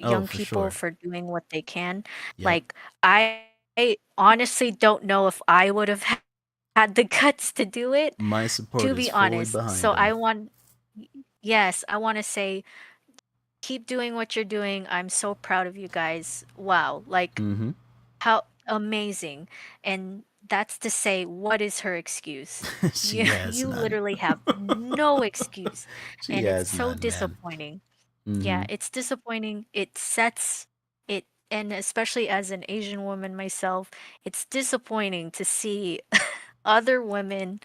Oh, young for people sure. for doing what they can. Yep. Like I honestly don't know if I would have had the guts to do it, My support to is be fully honest. behind So him. yes, I want to say keep doing what you're doing. I'm so proud of you guys. Wow, like Mhm. how amazing. And that's to say, what is her excuse? She You has you none. literally have no excuse. She And it's has so none, man. disappointing. Yeah, Mhm. it's disappointing. It sets it, and especially as an Asian woman myself, it's disappointing to see other women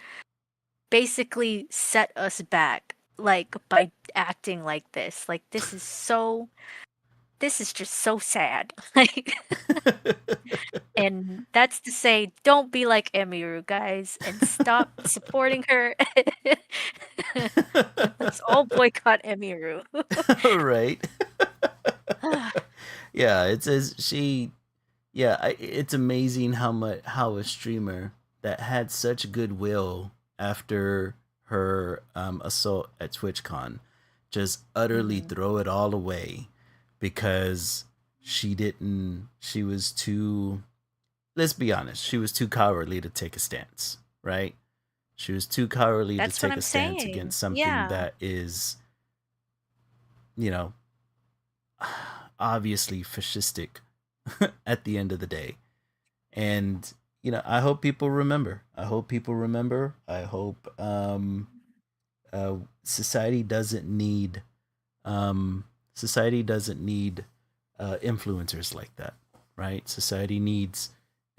basically set us back, like by acting like this. Like this is just so sad. Like and that's to say, don't be like Emiru, guys, and stop supporting her. Let's all boycott Emiru. Right. Yeah, it says she. Yeah, it's amazing how a streamer that had such goodwill after her assault at TwitchCon just utterly Mhm. throw it all away because she was too, let's be honest, she was too cowardly to take a stance, right? She was too cowardly to That's what take a I'm stance saying. against something Yeah. that is, you know, obviously fascistic at the end of the day. And I hope people remember. I hope people remember. I hope society doesn't need um, society doesn't need influencers like that, right? Society needs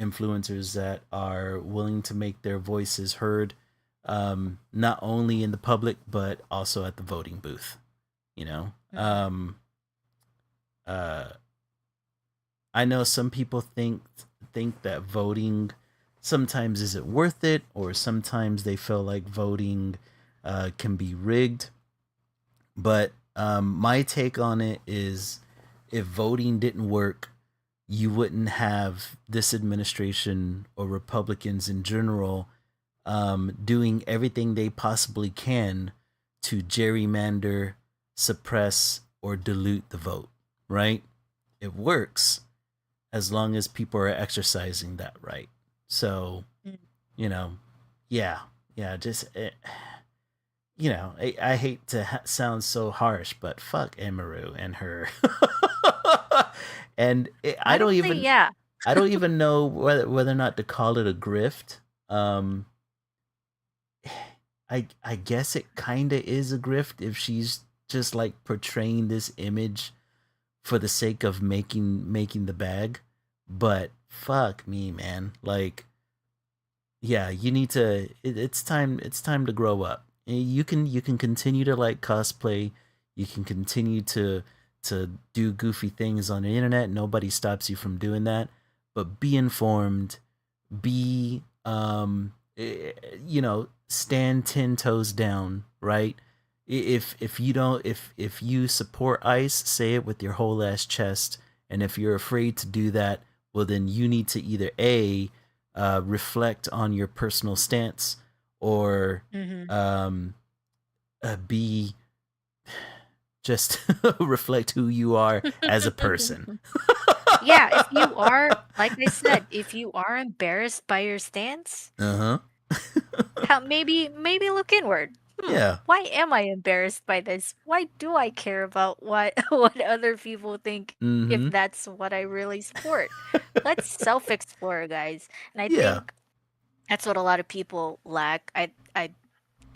influencers that are willing to make their voices heard, not only in the public but also at the voting booth. You know, Mhm. uh, I know some people think that voting sometimes isn't worth it, or sometimes they feel like voting can be rigged. But my take on it is, if voting didn't work, you wouldn't have this administration or Republicans in general doing everything they possibly can to gerrymander, suppress, or dilute the vote, right? It works as long as people are exercising that right. So, Mm. you know, yeah, yeah, just I hate to sound so harsh, but fuck Emaru and her. And I don't Honestly, even yeah. I don't even know whether or not to call it a grift. Um, I guess it kind of is a grift if she's just like portraying this image for the sake of making the bag. But fuck me, man. Like, yeah, you need to. It's time to grow up. You can continue to like cosplay. You can continue to do goofy things on the internet. Nobody stops you from doing that. But be informed. Be stand 10 toes down. Right. If you don't if you support ICE, say it with your whole ass chest. And if you're afraid to do that, well then you need to either reflect on your personal stance, or Hmm. um, B, just reflect who you are as a person. Yeah, if you are, like I said, if you are embarrassed by your stance, Uh huh. how maybe look inward. Yeah. Why am I embarrassed by this? Why do I care about what what other people think Mm if hmm. that's what I really support? Let's self-explore, guys. And I Yeah. think that's what a lot of people lack. I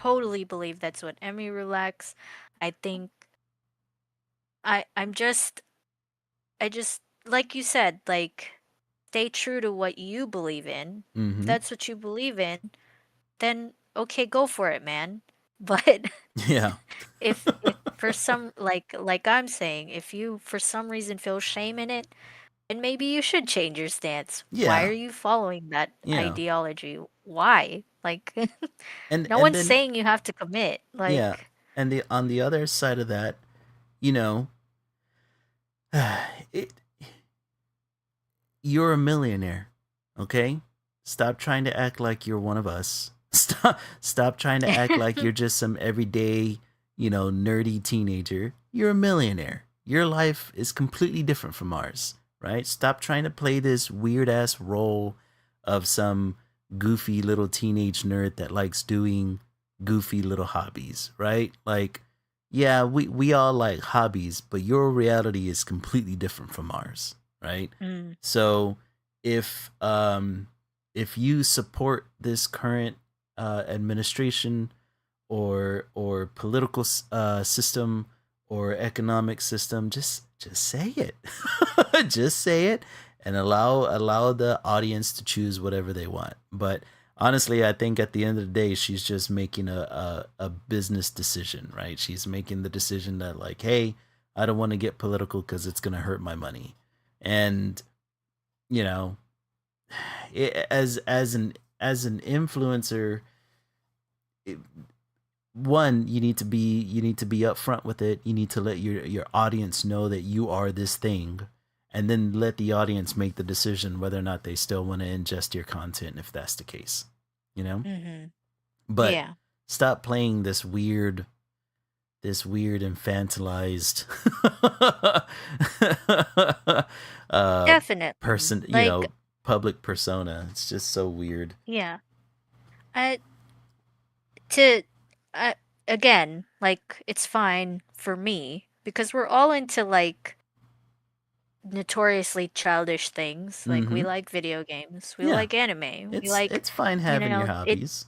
totally believe that's what Emiru lacks. I think I'm just I just like you said, like stay true to what you believe in. Mm If hmm. that's what you believe in, then okay, go for it, man. But Yeah. if for some like I'm saying, if you for some reason feel shame in it, then maybe you should change your stance. Why are Yeah. you following that Yeah. ideology? Why? Like And no and one's then saying you have to commit. yeah. Like And the on the other side of that, you know, it you're a millionaire, okay? Stop trying to act like you're one of us. Stop trying to act like you're just some everyday, nerdy teenager. You're a millionaire. Your life is completely different from ours, right? Stop trying to play this weird ass role of some goofy little teenage nerd that likes doing goofy little hobbies, right? Like, yeah, we all like hobbies, but your reality is completely different from ours, right? mm, So if you support this current administration, or political system, or economic system, just say it. Just say it, and allow the audience to choose whatever they want. But honestly, I think at the end of the day, she's just making a business decision, right? She's making the decision that, like, hey, I don't want to get political because it's going to hurt my money. And you know as an influencer, it, one, you need to be upfront with it. You need to let your audience know that you are this thing, and then let the audience make the decision whether or not they still want to ingest your content, if that's the case, you know mm-hmm. but Yeah, stop playing this weird infantilized uh definitely. person, Like public persona. It's just so weird. yeah. I to again, like it's fine for me because we're all into like notoriously childish things. Like we Mm-hmm. like video games, we Yeah. like anime, we It's like, it's fine having your it. hobbies.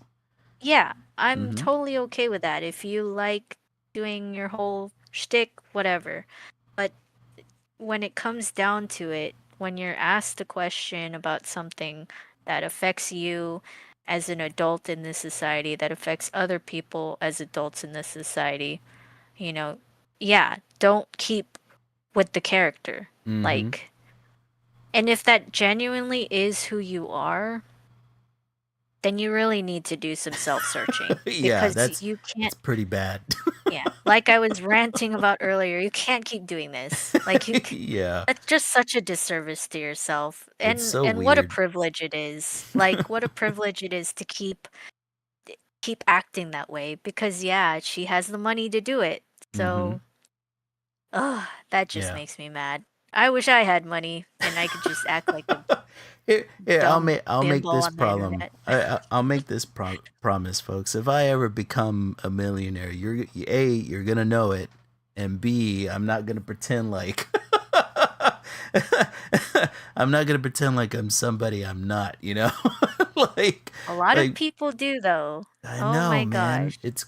Yeah, I'm Mm-hmm. totally okay with that. If you like doing your whole shtick, whatever. But when it comes down to it, when you're asked a question about something that affects you as an adult in this society, that affects other people as adults in this society, you know, yeah, don't keep with the character. Mm-hmm. Like, and if that genuinely is who you are, then you really need to do some self-searching Yeah, because that's you that's can't, pretty bad. yeah, like I was ranting about earlier, you can't keep doing this. Like Yeah. that's just such a disservice to yourself. It's so And what a weird. privilege it is. Like what a privilege it is to keep acting that way because yeah, she has the money to do it. Mm-hmm. So, ugh, that just Yeah. makes me mad. I wish I had money and I could just act like a Here, dumb I'll make bimbo this on the problem. internet. I'll make this promise, folks. If I ever become a millionaire, you're gonna know it, and B, I'm not gonna pretend like I'm not gonna pretend like I'm somebody I'm not. You know, like A lot of like people do though. I Oh know, my man. gosh. It's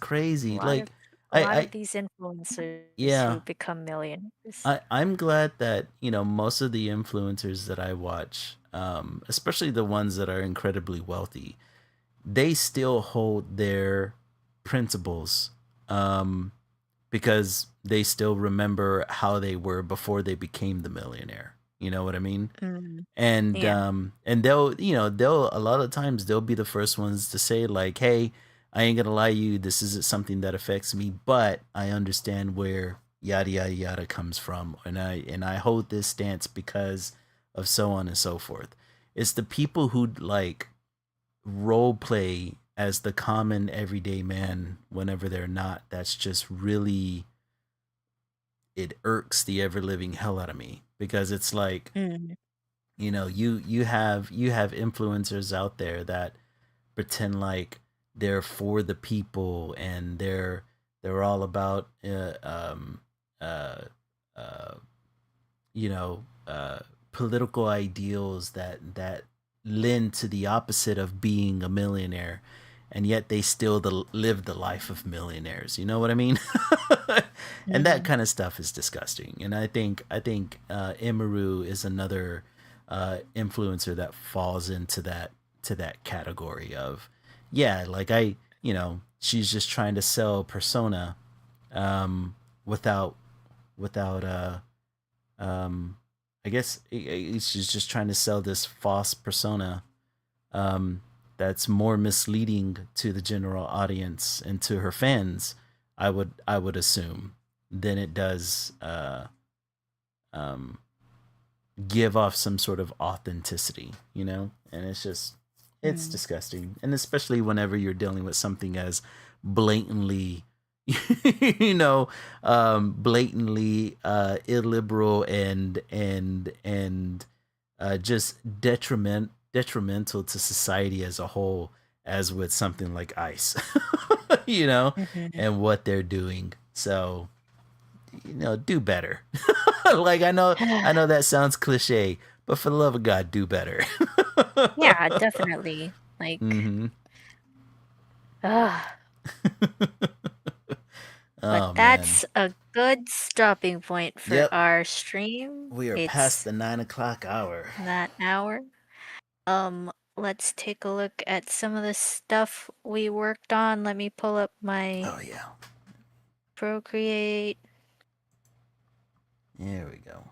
A crazy. lot of Like a lot I of these influencers yeah. who become millionaires. I'm glad that most of the influencers that I watch, especially the ones that are incredibly wealthy, they still hold their principles, um, because they still remember how they were before they became the millionaire. You know what I mean? Mm, And yeah. they'll they'll a lot of times they'll be the first ones to say like, hey, I ain't gonna lie to you, this isn't something that affects me, but I understand where yada yada yada comes from, and I hold this stance because of so on and so forth. It's the people who like role play as the common everyday man whenever they're not, that's just really, it irks the ever living hell out of me, because it's like, Mm, you have influencers out there that pretend like they're for the people, and they're all about uh uh you know uh political ideals that lend to the opposite of being a millionaire, and yet they still live the life of millionaires. You know what I mean? And that mm, kind of stuff is disgusting. And I think Imaru is another influencer that falls into that category of, yeah, like she's just trying to sell persona, um, without without um, I guess she's just trying to sell this false persona, um, that's more misleading to the general audience and to her fans. I would assume than it does um, give off some sort of authenticity, And it's mm. disgusting, and especially whenever you're dealing with something as blatantly blatantly illiberal and just detrimental to society as a whole, as with something like ICE, Mhm. and what they're doing. So, do better. Like, I know that sounds cliche, but for the love of God, do better. Yeah, definitely. Like, Hmm. ugh. But Oh man. that's a good stopping point for Yep. our stream. We are past It's the 9 o'clock hour. that hour. Let's take a look at some of the stuff we worked on. Let me pull up my Oh yeah. Procreate. There we go.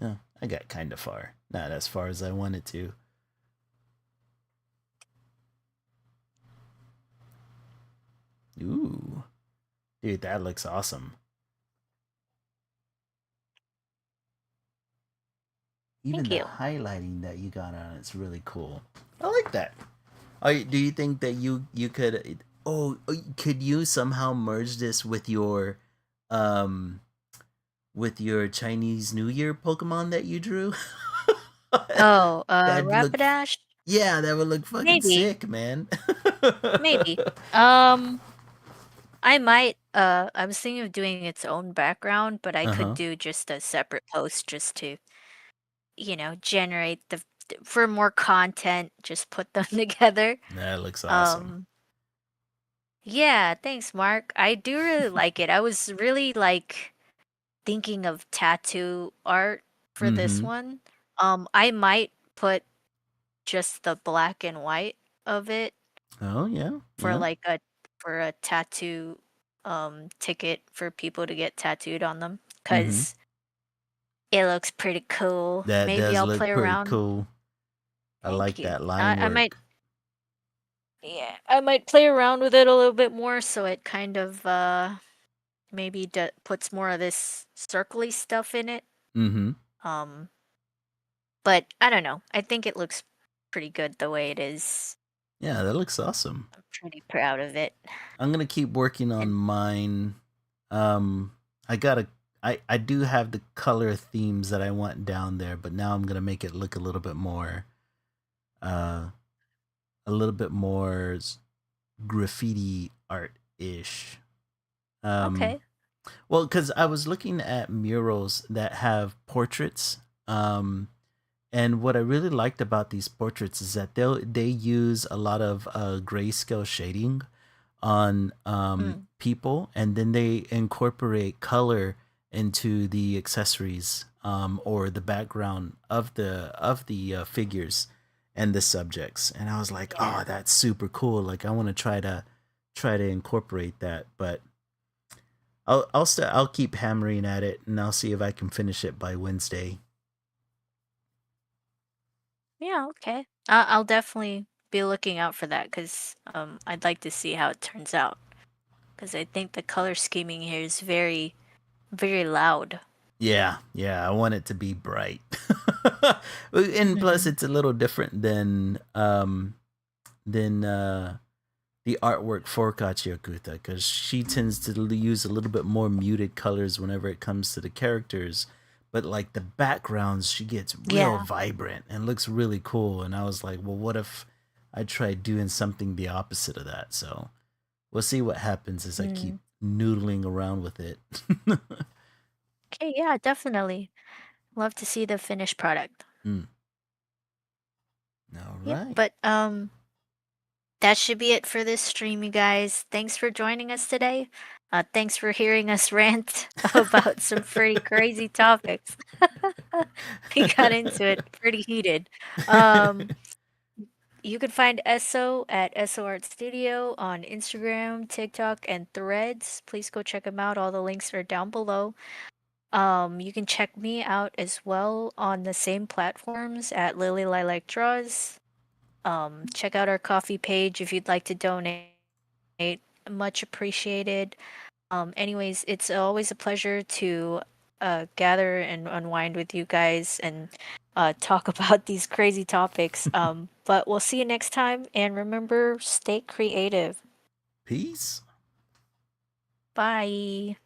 Oh, I got kind of far. Not as far as I wanted to. Ooh. Dude, that looks awesome. Even Thank the you. highlighting that you got on it's really cool. I like that. Do you think that you could, could you somehow merge this um with your Chinese New Year Pokemon that you drew? Oh, That'd look, Rapidash? yeah, that would look fucking Maybe. sick, man. Maybe. Um, I might, I was thinking of doing its own background, but I could Uh-huh. do just a separate post just to generate the for more content, just put them together. That looks awesome. Um, yeah, thanks, Mark. I do really like it. I was really like thinking of tattoo art for this Mm-hmm. one. I might put just the black and white of it Oh yeah, for yeah. like a tattoo ticket for people to get tattooed on them Mm-hmm. cuz it looks pretty cool. That Maybe does I'll look play pretty around. cool. I Thank like you. that line I might work. Yeah, I might play around with it a little bit more so it kind of maybe puts more of this circly stuff in it. Mm-hmm. Um but I don't know. I think it looks pretty good the way it is. Yeah, that looks awesome. I'm pretty proud of it. I'm gonna keep working on And mine. Um, I gotta. I do have the color themes that I want down there, but now I'm gonna make it look uh, a little bit more graffiti art ish. Um, okay. well, because I was looking at murals that have portraits. And what I really liked about these portraits is that they use a lot of grayscale shading on Mm, people, and then they incorporate color into the accessories or the background of the figures and the subjects. And I was like, yeah. oh, that's super cool. Like I want to try to incorporate that, but I'll keep hammering at it, and I'll see if I can finish it by Wednesday. Yeah, okay. I'll definitely be looking out for that because I'd like to see how it turns out because I think the color scheming here is very, very loud. Yeah, yeah, I want it to be bright. And plus it's a little different than the artwork for Kachiokuta, because she tends to use a little bit more muted colors whenever it comes to the characters, but like the backgrounds she gets real Yeah. vibrant and looks really cool. And I was like, well, what if I tried doing something the opposite of that? So we'll see what happens as I keep Mm. noodling around with it. Okay, yeah, definitely. Love to see the finished product. Mm. All Yep, right. but that should be it for this stream, you guys. Thanks for joining us today. Thanks for hearing us rant about some pretty crazy topics. We got into it pretty heated. Um, you can find Esso at Esso Art Studio on Instagram, TikTok, and Threads. Please go check them out. All the links are down below. You can check me out as well on the same platforms at Lily Lilac Draws. Check out our coffee page if you'd like to donate. Much appreciated. Anyways, it's always a pleasure to gather and unwind with you guys and talk about these crazy topics. But we'll see you next time, and remember, stay creative. Peace. Bye.